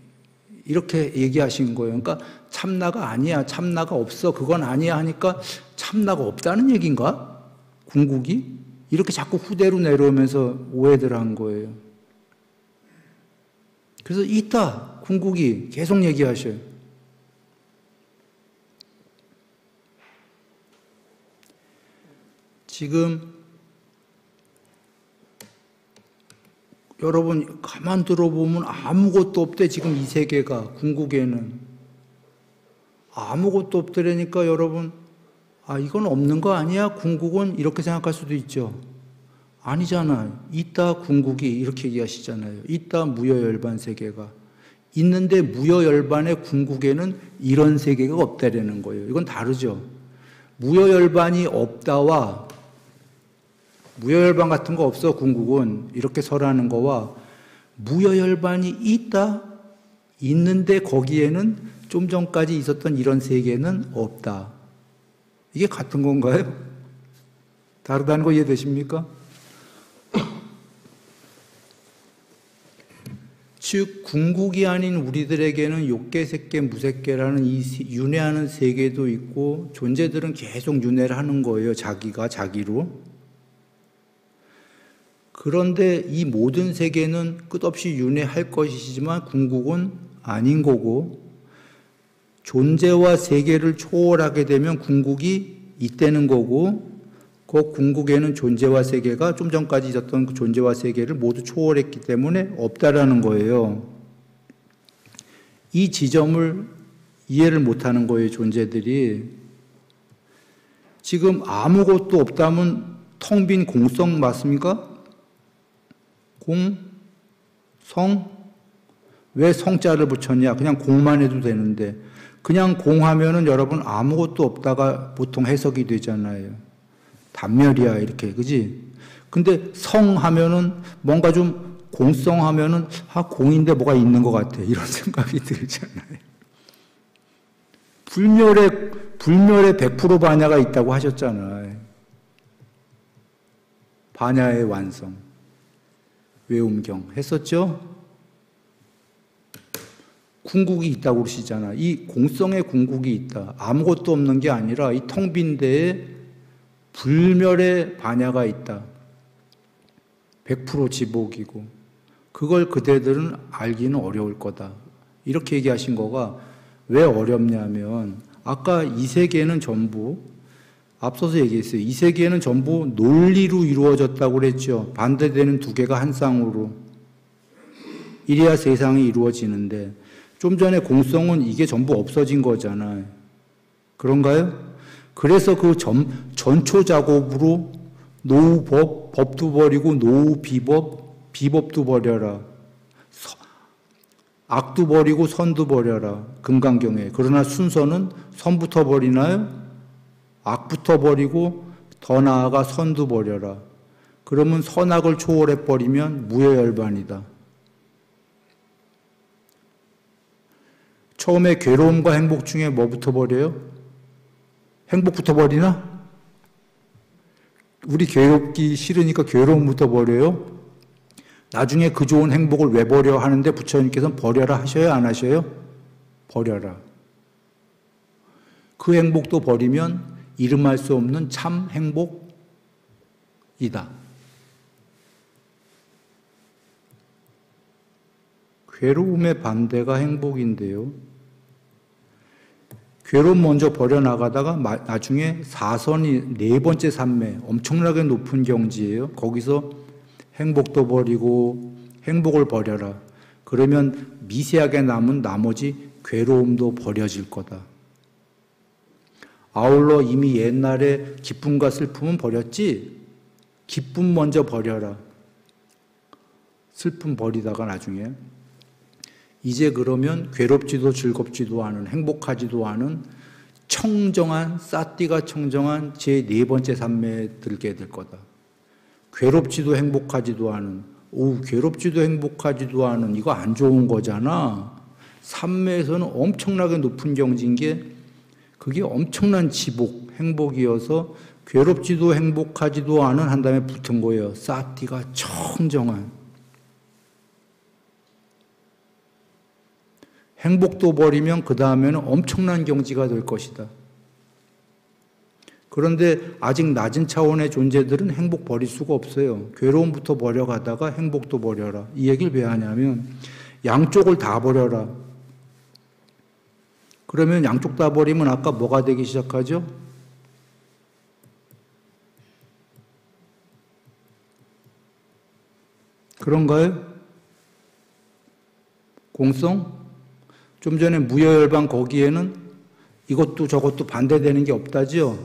이렇게 얘기하신 거예요. 그러니까 참나가 아니야. 참나가 없어. 그건 아니야 하니까 참나가 없다는 얘기인가? 궁극이? 이렇게 자꾸 후대로 내려오면서 오해들 한 거예요. 그래서 있다. 궁극이 계속 얘기하셔요. 지금 여러분 가만 들어보면 아무것도 없대. 지금 이 세계가 궁극에는 아무것도 없더라니까 여러분 이건 없는 거 아니야? 궁극은 이렇게 생각할 수도 있죠. 아니잖아. 있다 궁극이 이렇게 얘기하시잖아요. 있다 무여열반 세계가 있는데 무여열반의 궁극에는 이런 세계가 없다라는 거예요. 이건 다르죠. 무여열반이 없다와 무여열반 같은 거 없어 궁극은 이렇게 설하는 거와 무여열반이 있다 있는데 거기에는 좀 전까지 있었던 이런 세계는 없다. 이게 같은 건가요? 다르다는 거 이해되십니까? 즉 궁극이 아닌 우리들에게는 욕계, 색계, 무색계라는 이 윤회하는 세계도 있고 존재들은 계속 윤회를 하는 거예요. 자기가 자기로. 그런데 이 모든 세계는 끝없이 윤회할 것이지만 궁극은 아닌 거고 존재와 세계를 초월하게 되면 궁극이 있다는 거고 그 궁극에는 존재와 세계가 좀 전까지 있었던 그 존재와 세계를 모두 초월했기 때문에 없다라는 거예요. 이 지점을 이해를 못하는 거예요, 존재들이. 지금 아무것도 없다면 텅 빈 공성 맞습니까? 공, 성? 왜 성자를 붙였냐? 그냥 공만 해도 되는데 그냥 공하면은 여러분 아무것도 없다가 보통 해석이 되잖아요. 단멸이야 이렇게, 그지? 근데 성하면은 뭔가 좀 공성하면은 공인데 뭐가 있는 것 같아 이런 생각이 들잖아요. 불멸의 100% 반야가 있다고 하셨잖아요. 반야의 완성 외움경 했었죠? 궁극이 있다고 그러시잖아. 이 공성의 궁극이 있다. 아무것도 없는 게 아니라 이 텅 빈 데에 불멸의 반야가 있다. 100% 지복이고 그걸 그대들은 알기는 어려울 거다. 이렇게 얘기하신 거가 왜 어렵냐면 아까 이 세계는 전부 앞서서 얘기했어요. 이 세계는 전부 논리로 이루어졌다고 그랬죠. 반대되는 두 개가 한 쌍으로. 이래야 세상이 이루어지는데 좀 전에 공성은 이게 전부 없어진 거잖아요. 그런가요? 그래서 그 전초 작업으로 노후법, 법도 버리고 노후비법, 비법도 버려라. 악도 버리고 선도 버려라. 금강경에. 그러나 순서는 선부터 버리나요? 악부터 버리고 더 나아가 선도 버려라. 그러면 선악을 초월해버리면 무여열반이다. 처음에 괴로움과 행복 중에 뭐부터 버려요? 행복부터 버리나? 우리 괴롭기 싫으니까 괴로움부터 버려요? 나중에 그 좋은 행복을 왜 버려 하는데 부처님께서는 버려라 하셔요? 안 하셔요? 버려라. 그 행복도 버리면 이름할 수 없는 참 행복이다. 괴로움의 반대가 행복인데요. 괴로움 먼저 버려나가다가 나중에 사선이 네 번째 산매, 엄청나게 높은 경지예요. 거기서 행복도 버리고 행복을 버려라. 그러면 미세하게 남은 나머지 괴로움도 버려질 거다. 아울러 이미 옛날에 기쁨과 슬픔은 버렸지? 기쁨 먼저 버려라. 슬픔 버리다가 나중에 이제 그러면 괴롭지도 즐겁지도 않은, 행복하지도 않은 청정한, 싸띠가 청정한 제 네 번째 산매에 들게 될 거다. 괴롭지도 행복하지도 않은, 괴롭지도 행복하지도 않은, 이거 안 좋은 거잖아. 산매에서는 엄청나게 높은 경지인 게 그게 엄청난 지복, 행복이어서 괴롭지도 행복하지도 않은 한 다음에 붙은 거예요. 싸띠가 청정한. 행복도 버리면 그 다음에는 엄청난 경지가 될 것이다. 그런데 아직 낮은 차원의 존재들은 행복 버릴 수가 없어요. 괴로움부터 버려가다가 행복도 버려라. 이 얘기를 왜 하냐면 양쪽을 다 버려라. 그러면 양쪽 다 버리면 아까 뭐가 되기 시작하죠? 그런가요? 공성? 좀 전에 무여열반 거기에는 이것도 저것도 반대되는 게 없다죠.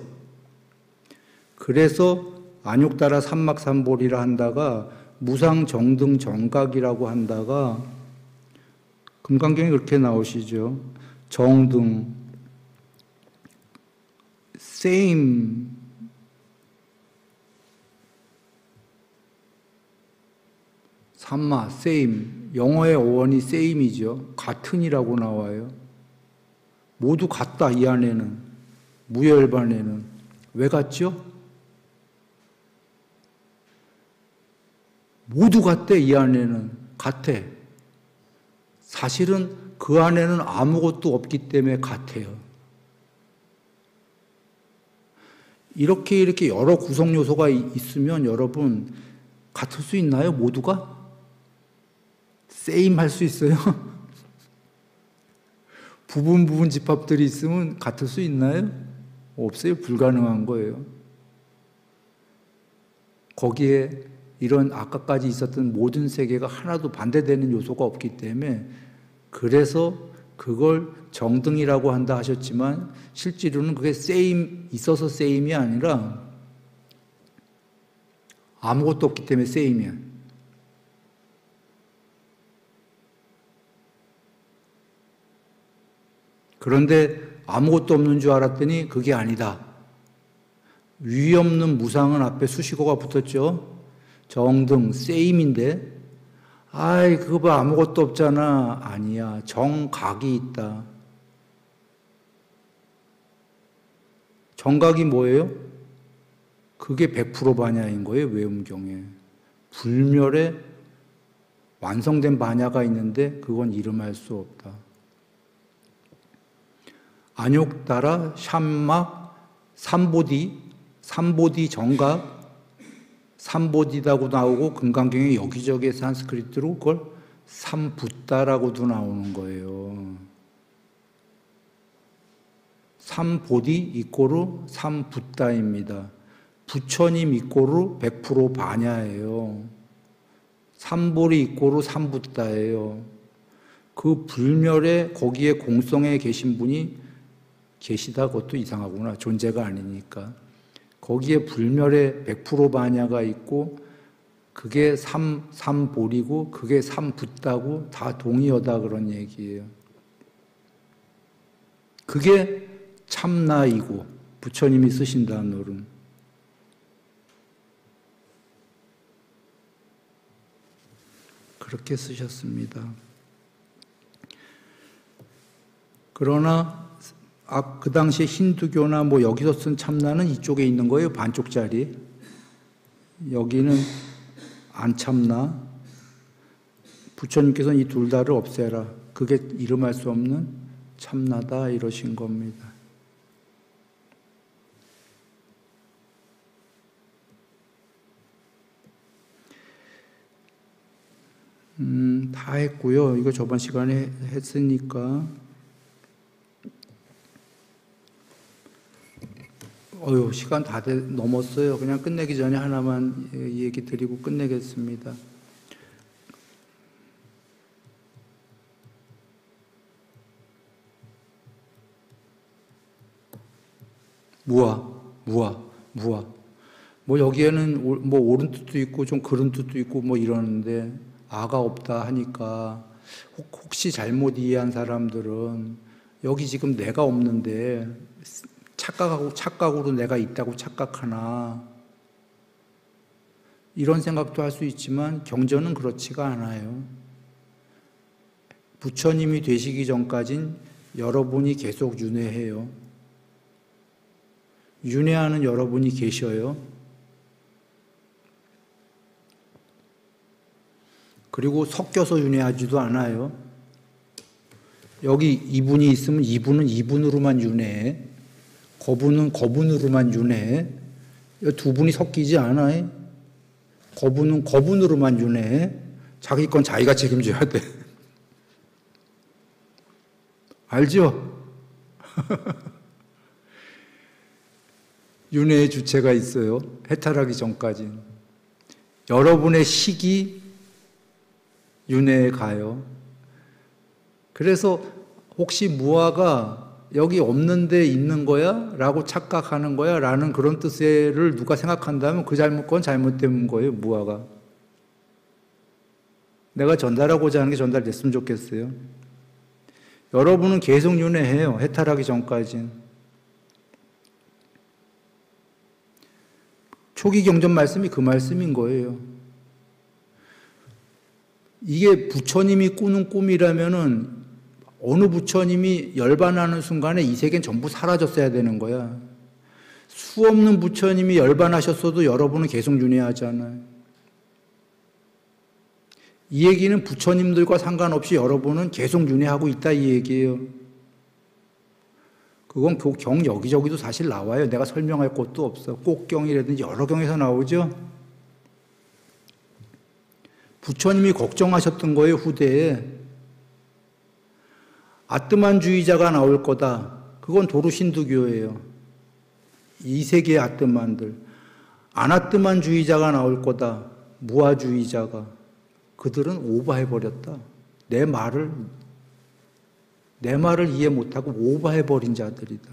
그래서 안욕따라 삼막삼볼이라 한다가 무상정등 정각이라고 한다가 금강경에 그렇게 나오시죠. 정등, same, 삼마, same. 영어의 어원이 same이죠. 같은이라고 나와요. 모두 같다, 이 안에는. 무여열반에는. 왜 같죠? 모두 같대, 이 안에는. 같아. 사실은 그 안에는 아무것도 없기 때문에 같아요. 이렇게 여러 구성 요소가 있으면 여러분 같을 수 있나요? 모두가? 세임 할 수 있어요? 부분 집합들이 있으면 같을 수 있나요? 없어요. 불가능한 거예요. 거기에 이런 아까까지 있었던 모든 세계가 하나도 반대되는 요소가 없기 때문에 그래서 그걸 정등이라고 한다 하셨지만 실제로는 그게 있어서 세임이 아니라 아무것도 없기 때문에 세임이야. 그런데 아무것도 없는 줄 알았더니 그게 아니다. 위 없는 무상은 앞에 수식어가 붙었죠. 정등, 세임인데 아이 그거 봐 아무것도 없잖아. 아니야. 정각이 있다. 정각이 뭐예요? 그게 100% 반야인 거예요. 외음경에. 불멸에 완성된 반야가 있는데 그건 이름할 수 없다. 안욕따라 샴막 삼보디 정각 삼보디다고 나오고 금강경에 여기저기 산스크리트로 그걸 삼붓다라고도 나오는 거예요. 삼보디 이꼬르 삼붓다입니다. 부처님 이꼬르 100% 반야예요. 삼보리 이꼬르 삼붓다예요. 그 불멸에 거기에 공성에 계신 분이 계시다 그것도 이상하구나. 존재가 아니니까. 거기에 불멸에 100% 반야가 있고 그게 삼보리고 그게 삼붓다고 다 동의어다 그런 얘기예요. 그게 참나이고 부처님이 쓰신 단어는 그렇게 쓰셨습니다. 그러나 그 당시에 힌두교나 뭐 여기서 쓴 참나는 이쪽에 있는 거예요. 반쪽짜리. 여기는 안 참나. 부처님께서는 이 둘 다를 없애라. 그게 이름할 수 없는 참나다 이러신 겁니다. 다 했고요. 이거 저번 시간에 했으니까. 시간 다 넘었어요. 그냥 끝내기 전에 하나만 얘기 드리고 끝내겠습니다. 무아. 뭐 여기에는 뭐 옳은 뜻도 있고 좀 그른 뜻도 있고 뭐 이러는데 아가 없다 하니까 혹시 잘못 이해한 사람들은 여기 지금 내가 없는데 착각으로 내가 있다고 착각하나 이런 생각도 할 수 있지만 경전은 그렇지가 않아요. 부처님이 되시기 전까진 여러분이 계속 윤회해요. 윤회하는 여러분이 계셔요. 그리고 섞여서 윤회하지도 않아요. 여기 이분이 있으면 이분은 이분으로만 윤회해. 거분은 거분으로만 윤회해. 두 분이 섞이지 않아요. 거분은 거분으로만 윤회해. 자기 건 자기가 책임져야 돼. 알죠? 윤회의 주체가 있어요. 해탈하기 전까지는. 여러분의 식이 윤회에 가요. 그래서 혹시 무아가 여기 없는데 있는 거야? 라고 착각하는 거야? 라는 그런 뜻을 누가 생각한다면 그건 잘못된 거예요. 무아가. 내가 전달하고자 하는 게 전달됐으면 좋겠어요. 여러분은 계속 윤회해요. 해탈하기 전까지는. 초기 경전 말씀이 그 말씀인 거예요. 이게 부처님이 꾸는 꿈이라면은 어느 부처님이 열반하는 순간에 이 세계는 전부 사라졌어야 되는 거야. 수 없는 부처님이 열반하셨어도 여러분은 계속 윤회하잖아요. 이 얘기는 부처님들과 상관없이 여러분은 계속 윤회하고 있다 이 얘기예요. 그건 경 여기저기도 사실 나와요. 내가 설명할 것도 없어. 꼭경이라든지 여러 경에서 나오죠. 부처님이 걱정하셨던 거예요, 후대에. 아뜨만주의자가 나올 거다. 그건 도루신두교예요. 이 세계의 아뜨만들. 아나뜨만주의자가 나올 거다. 무아주의자가. 그들은 오버해버렸다. 내 말을 이해 못하고 오버해버린 자들이다.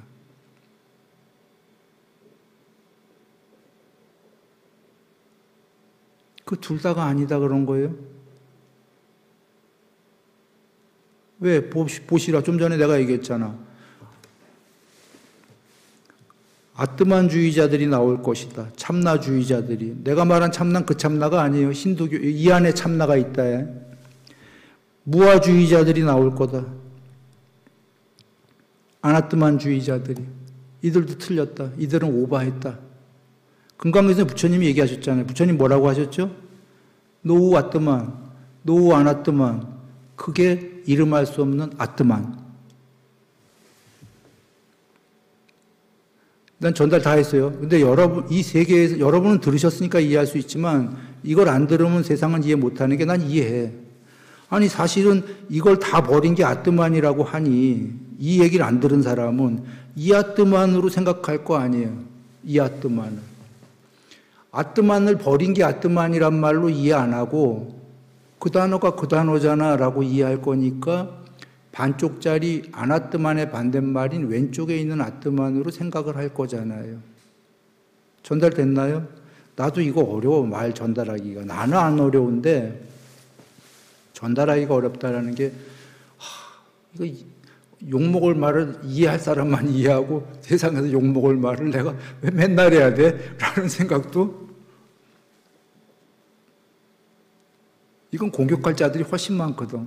그 둘 다가 아니다 그런 거예요? 왜? 보시라. 좀 전에 내가 얘기했잖아. 아뜨만주의자들이 나올 것이다. 참나주의자들이. 내가 말한 참나는 그 참나가 아니에요. 힌두교 이 안에 참나가 있다. 무아주의자들이 나올 거다. 아나뜨만주의자들이. 이들도 틀렸다. 이들은 오바했다. 금강에서 부처님이 얘기하셨잖아요. 부처님 뭐라고 하셨죠? 노우 아뜨만, 노우 아나뜨만. 그게 이름할 수 없는 아뜨만. 난 전달 다 했어요. 근데 여러분, 이 세계에서, 여러분은 들으셨으니까 이해할 수 있지만, 이걸 안 들으면 세상은 이해 못하는 게 난 이해해. 아니, 사실은 이걸 다 버린 게 아뜨만이라고 하니, 이 얘기를 안 들은 사람은 이 아뜨만으로 생각할 거 아니에요. 이 아뜨만을. 아뜨만을 버린 게 아뜨만이란 말로 이해 안 하고, 그 단어가 그 단어잖아 라고 이해할 거니까, 반쪽짜리 아나뜨만의 반대말인 왼쪽에 있는 아뜨만으로 생각을 할 거잖아요. 전달됐나요? 나도 이거 어려워, 말 전달하기가. 나는 안 어려운데 전달하기가 어렵다라는 게 이거 욕먹을 말을 이해할 사람만 이해하고 세상에서 욕먹을 말을 내가 왜 맨날 해야 돼? 라는 생각도. 이건 공격할 자들이 훨씬 많거든.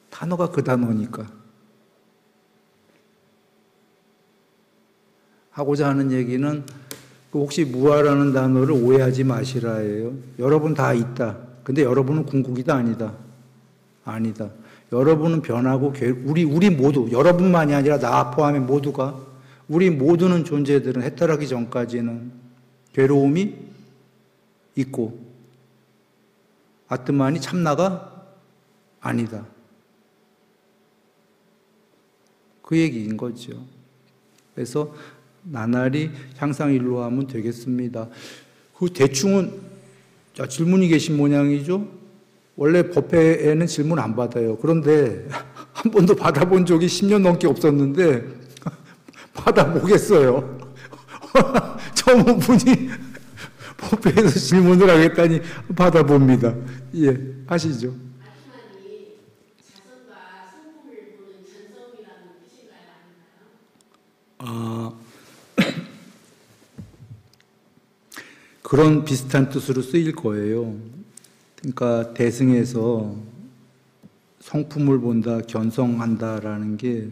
단어가 그 단어니까. 하고자 하는 얘기는 혹시 무아라는 단어를 오해하지 마시라예요. 여러분 다 있다. 근데 여러분은 궁극이다 아니다. 아니다. 여러분은 변하고 우리 모두, 여러분만이 아니라 나 포함해 모두가, 우리 모두는 존재들은 해탈하기 전까지는 괴로움이 있고 아뜨만이 참나가 아니다. 그 얘기인 거죠. 그래서 나날이 향상일로 하면 되겠습니다. 그 대충은 질문이 계신 모양이죠. 원래 법회에는 질문 안 받아요. 그런데 한 번도 받아본 적이 10년 넘게 없었는데 받아보겠어요. 처음 분이 법회에서 질문을 하겠다니 받아봅니다. 예, 하시죠. 그런 비슷한 뜻으로 쓰일 거예요. 그러니까 대승에서 성품을 본다, 견성한다라는 게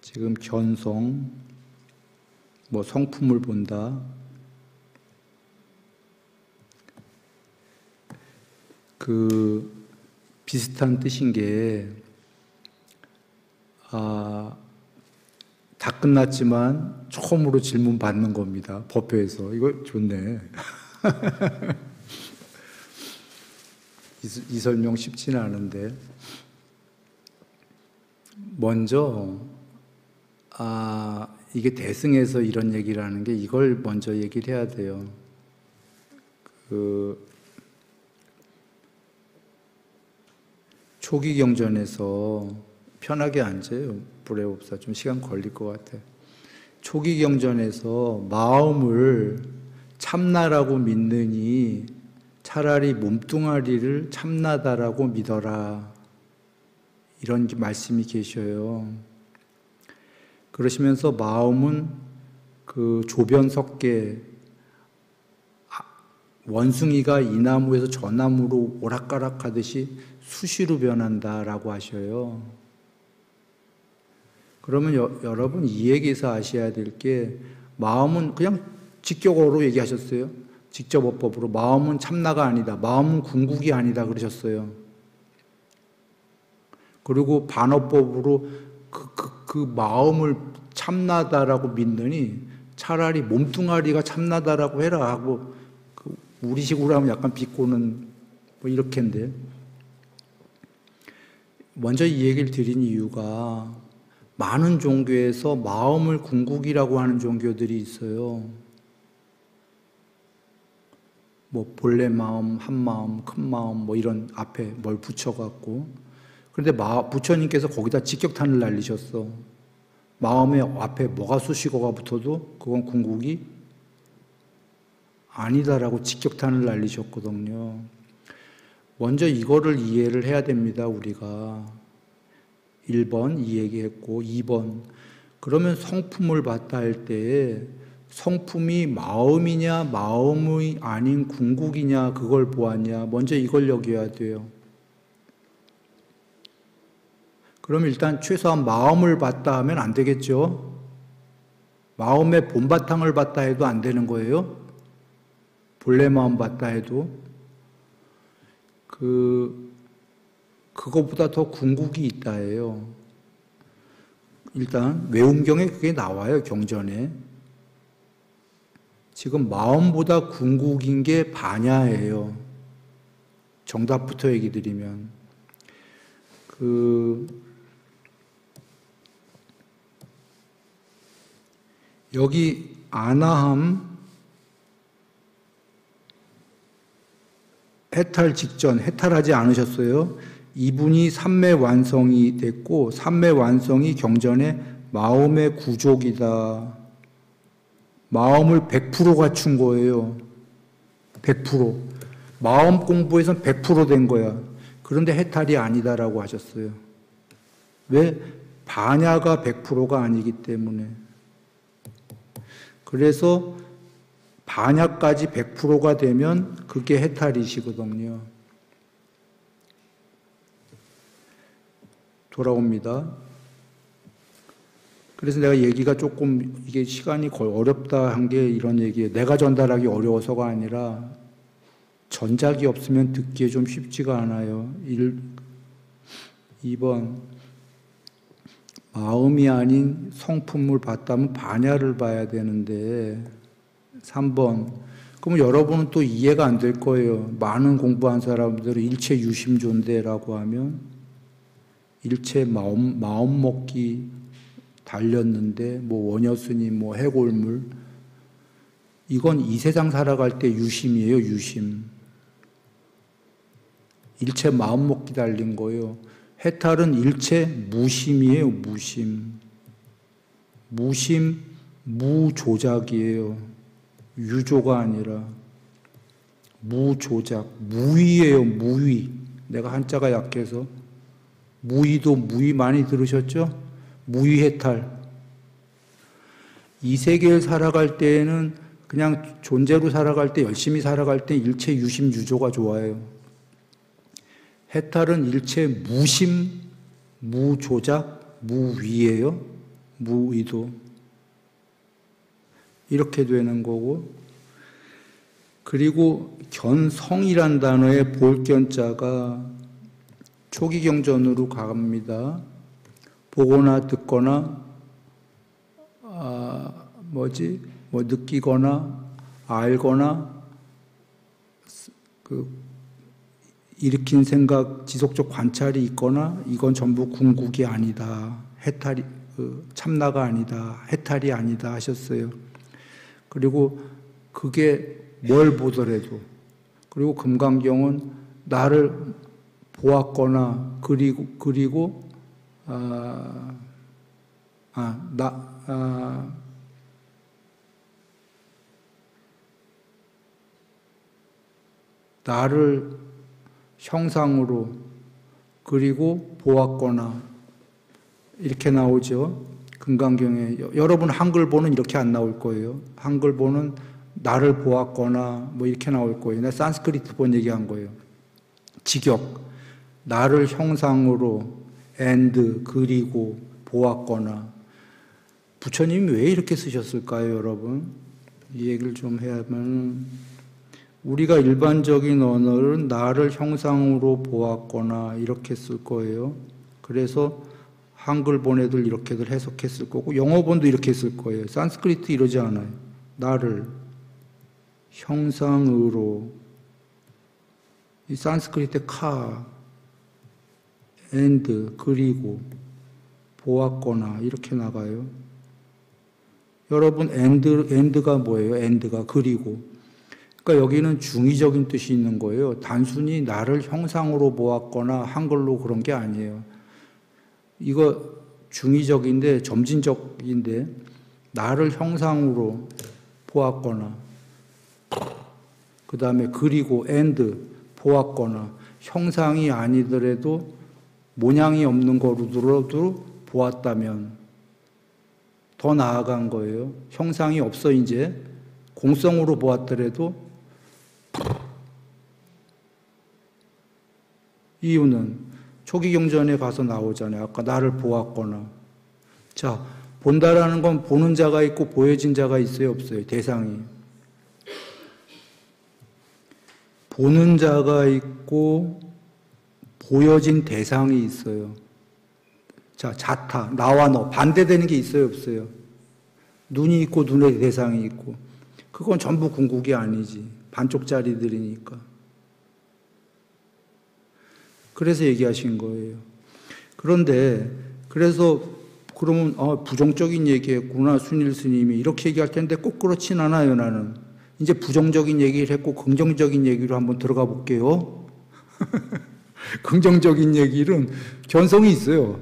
지금 견성, 성품을 본다. 그 비슷한 뜻인 게 다 끝났지만 처음으로 질문 받는 겁니다. 법회에서. 이거 좋네. 이 설명 쉽지는 않은데. 먼저 이게 대승에서 이런 얘기를 하는 게 이걸 먼저 얘기를 해야 돼요. 초기 경전에서 편하게 앉아요. 불회법사 좀 시간 걸릴 것 같아요. 초기 경전에서 마음을 참나라고 믿느니 차라리 몸뚱아리를 참나다라고 믿어라. 이런 말씀이 계셔요. 그러시면서 마음은 그 조변석계, 원숭이가 이 나무에서 저 나무로 오락가락 하듯이 수시로 변한다라고 하셔요. 그러면 여러분 이 얘기에서 아셔야 될 게 마음은 그냥 직격어로 얘기하셨어요. 직접어법으로 마음은 참나가 아니다. 마음은 궁극이 아니다 그러셨어요. 그리고 반어법으로 그 마음을 참나다라고 믿느니 차라리 몸뚱아리가 참나다라고 해라 하고 우리식으로 하면 약간 비꼬는 뭐 이렇게인데 먼저 이 얘기를 드린 이유가 많은 종교에서 마음을 궁극이라고 하는 종교들이 있어요. 뭐 본래 마음, 한 마음, 큰 마음 뭐 이런 앞에 뭘 붙여갖고 그런데 부처님께서 거기다 직격탄을 날리셨어. 마음의 앞에 뭐가 수식어가 붙어도 그건 궁극이 아니다라고 직격탄을 날리셨거든요. 먼저 이거를 이해를 해야 됩니다, 우리가. 1번 이 얘기했고 2번 그러면 성품을 받다 할 때에 성품이 마음이냐 마음이 아닌 궁극이냐 그걸 보았냐 먼저 이걸 여겨야 돼요. 그럼 일단 최소한 마음을 받다 하면 안 되겠죠? 마음의 본바탕을 받다 해도 안 되는 거예요? 본래 마음 받다 해도 그거보다 더 궁극이 있다 해요. 일단 외음경에 그게 나와요, 경전에. 지금 마음보다 궁극인 게 반야예요. 정답부터 얘기 드리면. 여기 아나함 해탈 직전, 해탈하지 않으셨어요. 이분이 삼매 완성이 됐고 삼매 완성이 경전에 마음의 구족이다. 마음을 100% 갖춘 거예요. 100%. 마음 공부에선 100% 된 거야. 그런데 해탈이 아니다라고 하셨어요. 왜? 반야가 100%가 아니기 때문에. 그래서 반야까지 100%가 되면 그게 해탈이시거든요. 돌아옵니다. 그래서 내가 얘기가 조금 이게 시간이 거의 어렵다 한 게 이런 얘기예요. 내가 전달하기 어려워서가 아니라 전작이 없으면 듣기에 좀 쉽지가 않아요. 2번 마음이 아닌 성품을 봤다면 반야를 봐야 되는데 3번 그러면 여러분은 또 이해가 안 될 거예요. 많은 공부한 사람들은 일체 유심존대라고 하면 일체 마음 먹기 달렸는데 뭐 원효스님 뭐 해골물 이건 이 세상 살아갈 때 유심이에요. 유심. 일체 마음 먹기 달린 거예요. 해탈은 일체 무심이에요. 무심. 무심 무조작이에요. 유조가 아니라 무조작. 무위예요. 무위. 내가 한자가 약해서 무위도 무위 많이 들으셨죠? 무위해탈. 이 세계를 살아갈 때에는 그냥 존재로 살아갈 때 열심히 살아갈 때 일체 유심 유조가 좋아요. 해탈은 일체 무심 무조작 무위예요. 무위도. 이렇게 되는 거고 그리고 견성이란 단어의 볼견자가 초기 경전으로 갑니다. 보거나 듣거나 느끼거나 알거나 일으킨 생각 지속적 관찰이 있거나 이건 전부 궁극이 아니다. 해탈이 참나가 아니다. 해탈이 아니다 하셨어요. 그리고 그게 뭘 보더라도 그리고 금강경은 나를 보았거나 그리고 나를 형상으로 그리고 보았거나 이렇게 나오죠. 금강경에 여러분 한글보는 이렇게 안 나올 거예요. 한글보는 나를 보았거나 뭐 이렇게 나올 거예요. 내가 산스크리트 본 얘기한 거예요. 직역 나를 형상으로 and 그리고 보았거나 부처님이 왜 이렇게 쓰셨을까요, 여러분? 이 얘기를 좀 해야면 우리가 일반적인 언어는 나를 형상으로 보았거나 이렇게 쓸 거예요. 그래서 한글본에도 이렇게들 해석했을 거고 영어본도 이렇게 쓸 거예요. 산스크리트 이러지 않아요. 나를 형상으로, 이 산스크리트 카, and, 그리고 보았거나 이렇게 나가요. 여러분 and가 뭐예요? and가 그리고. 그러니까 여기는 중의적인 뜻이 있는 거예요. 단순히 나를 형상으로 보았거나 한글로 그런 게 아니에요. 이거 중의적인데 점진적인데 나를 형상으로 보았거나 그 다음에 그리고 and 보았거나 형상이 아니더라도 모양이 없는 거로도 보았다면 더 나아간 거예요. 형상이 없어 이제 공성으로 보았더라도 이유는 초기경전에 가서 나오잖아요. 아까 나를 보았거나. 자, 본다라는 건 보는 자가 있고 보여진 자가 있어요, 없어요? 대상이. 보는 자가 있고 보여진 대상이 있어요. 자, 자타, 나와 너, 반대되는 게 있어요, 없어요? 눈이 있고 눈의 대상이 있고. 그건 전부 궁극이 아니지. 반쪽짜리들이니까. 그래서 얘기하신 거예요. 그런데, 그래서, 그러면, 부정적인 얘기했구나, 순일 스님이. 이렇게 얘기할 텐데 꼭 그렇진 않아요, 나는. 이제 부정적인 얘기를 했고, 긍정적인 얘기로 한번 들어가 볼게요. 긍정적인 얘기는 견성이 있어요.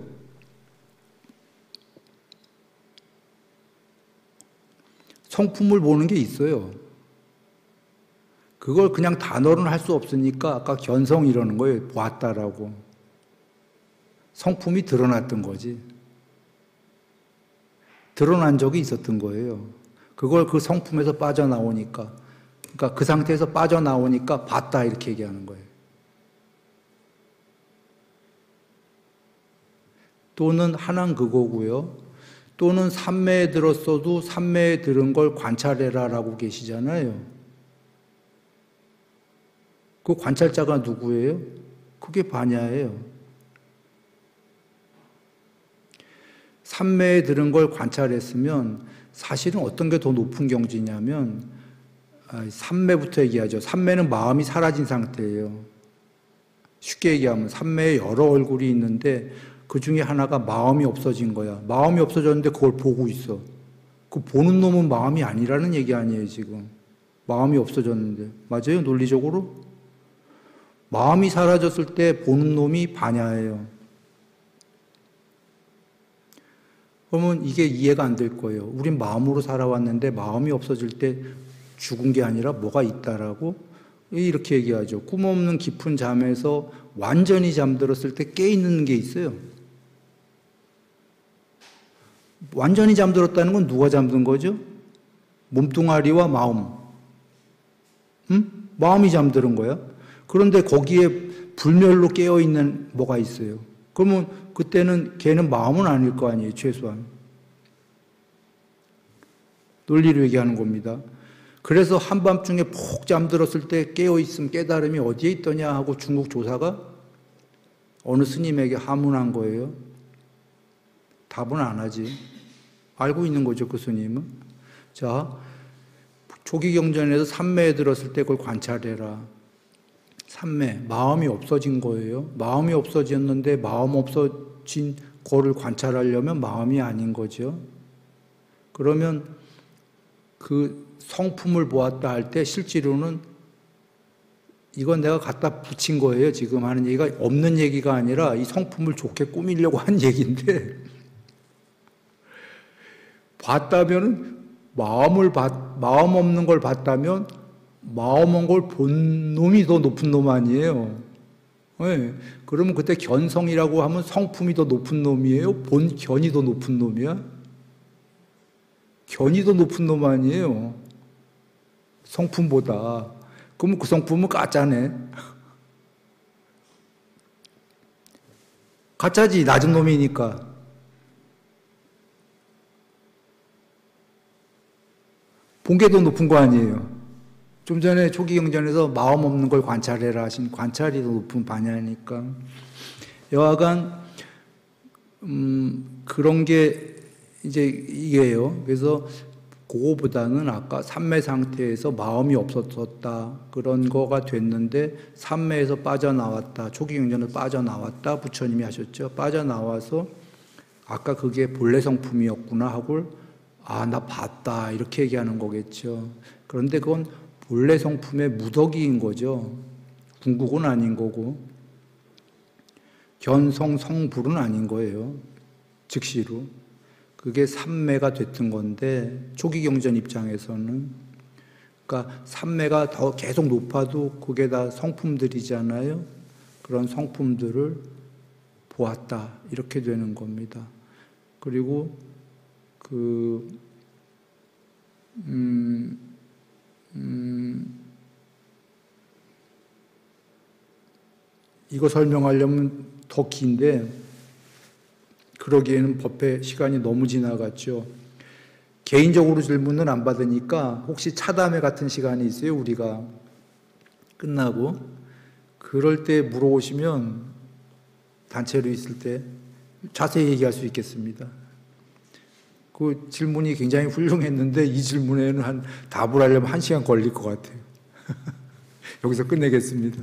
성품을 보는 게 있어요. 그걸 그냥 단어로는 할 수 없으니까 아까 견성 이러는 거예요. 보았다라고. 성품이 드러났던 거지. 드러난 적이 있었던 거예요. 그걸 그 성품에서 빠져나오니까. 그러니까 그 상태에서 빠져나오니까 봤다 이렇게 얘기하는 거예요. 또는 하나는 그거고요. 또는 삼매에 들었어도 삼매에 들은 걸 관찰해라라고 계시잖아요. 그 관찰자가 누구예요? 그게 반야예요. 삼매에 들은 걸 관찰했으면 사실은 어떤 게 더 높은 경지냐면 삼매부터 얘기하죠. 삼매는 마음이 사라진 상태예요. 쉽게 얘기하면 삼매에 여러 얼굴이 있는데 그 중에 하나가 마음이 없어진 거야. 마음이 없어졌는데 그걸 보고 있어. 그 보는 놈은 마음이 아니라는 얘기 아니에요, 지금. 마음이 없어졌는데. 맞아요? 논리적으로? 마음이 사라졌을 때 보는 놈이 반야예요. 그러면 이게 이해가 안 될 거예요. 우린 마음으로 살아왔는데 마음이 없어질 때 죽은 게 아니라 뭐가 있다라고? 이렇게 얘기하죠. 꿈 없는 깊은 잠에서 완전히 잠들었을 때 깨있는 게 있어요. 완전히 잠들었다는 건 누가 잠든 거죠? 몸뚱아리와 마음. 마음이 잠드는 거야. 그런데 거기에 불멸로 깨어있는 뭐가 있어요. 그러면 그때는 걔는 마음은 아닐 거 아니에요, 최소한. 논리로 얘기하는 겁니다. 그래서 한밤중에 푹 잠들었을 때 깨어있음, 깨달음이 어디에 있더냐 하고 중국 조사가 어느 스님에게 하문한 거예요. 답은 안 하지. 알고 있는 거죠, 그 스님은. 자, 조기경전에서 삼매에 들었을 때 그걸 관찰해라. 삼매, 마음이 없어진 거예요. 마음이 없어졌는데 마음 없어진 거를 관찰하려면 마음이 아닌 거죠. 그러면 그 성품을 보았다 할 때 실제로는 이건 내가 갖다 붙인 거예요. 지금 하는 얘기가 없는 얘기가 아니라 이 성품을 좋게 꾸미려고 한 얘기인데 봤다면은 마음 없는 걸 봤다면 마음 없는 걸 본 놈이 더 높은 놈 아니에요. 네. 그러면 그때 견성이라고 하면 성품이 더 높은 놈이에요? 본 견이 더 높은 놈이야? 견이 더 높은 놈 아니에요? 성품보다. 그러면 그 성품은 가짜네. 가짜지, 낮은 놈이니까. 본 게 더 높은 거 아니에요? 좀 전에 초기 경전에서 마음 없는 걸 관찰해라 하신 관찰이 더 높은 반야니까 여하간 그런 게 이제 이게요. 그래서 그거보다는 아까 삼매 상태에서 마음이 없었었다 그런 거가 됐는데 삼매에서 빠져나왔다 초기 경전에서 빠져나왔다 부처님이 하셨죠. 빠져나와서 아까 그게 본래 성품이었구나 하고 나 봤다 이렇게 얘기하는 거겠죠. 그런데 그건 본래 성품의 무더기인 거죠. 궁극은 아닌 거고 견성 성불은 아닌 거예요. 즉시로 그게 삼매가 됐던 건데 초기 경전 입장에서는 그러니까 삼매가 더 계속 높아도 그게 다 성품들이잖아요. 그런 성품들을 보았다 이렇게 되는 겁니다. 그리고 이거 설명하려면 더 긴데 그러기에는 법회 시간이 너무 지나갔죠. 개인적으로 질문은 안 받으니까 혹시 차담회 같은 시간이 있어요? 우리가 끝나고 그럴 때 물어보시면 단체로 있을 때 자세히 얘기할 수 있겠습니다. 그 질문이 굉장히 훌륭했는데 이 질문에는 답을 하려면 1시간 걸릴 것 같아요. 여기서 끝내겠습니다.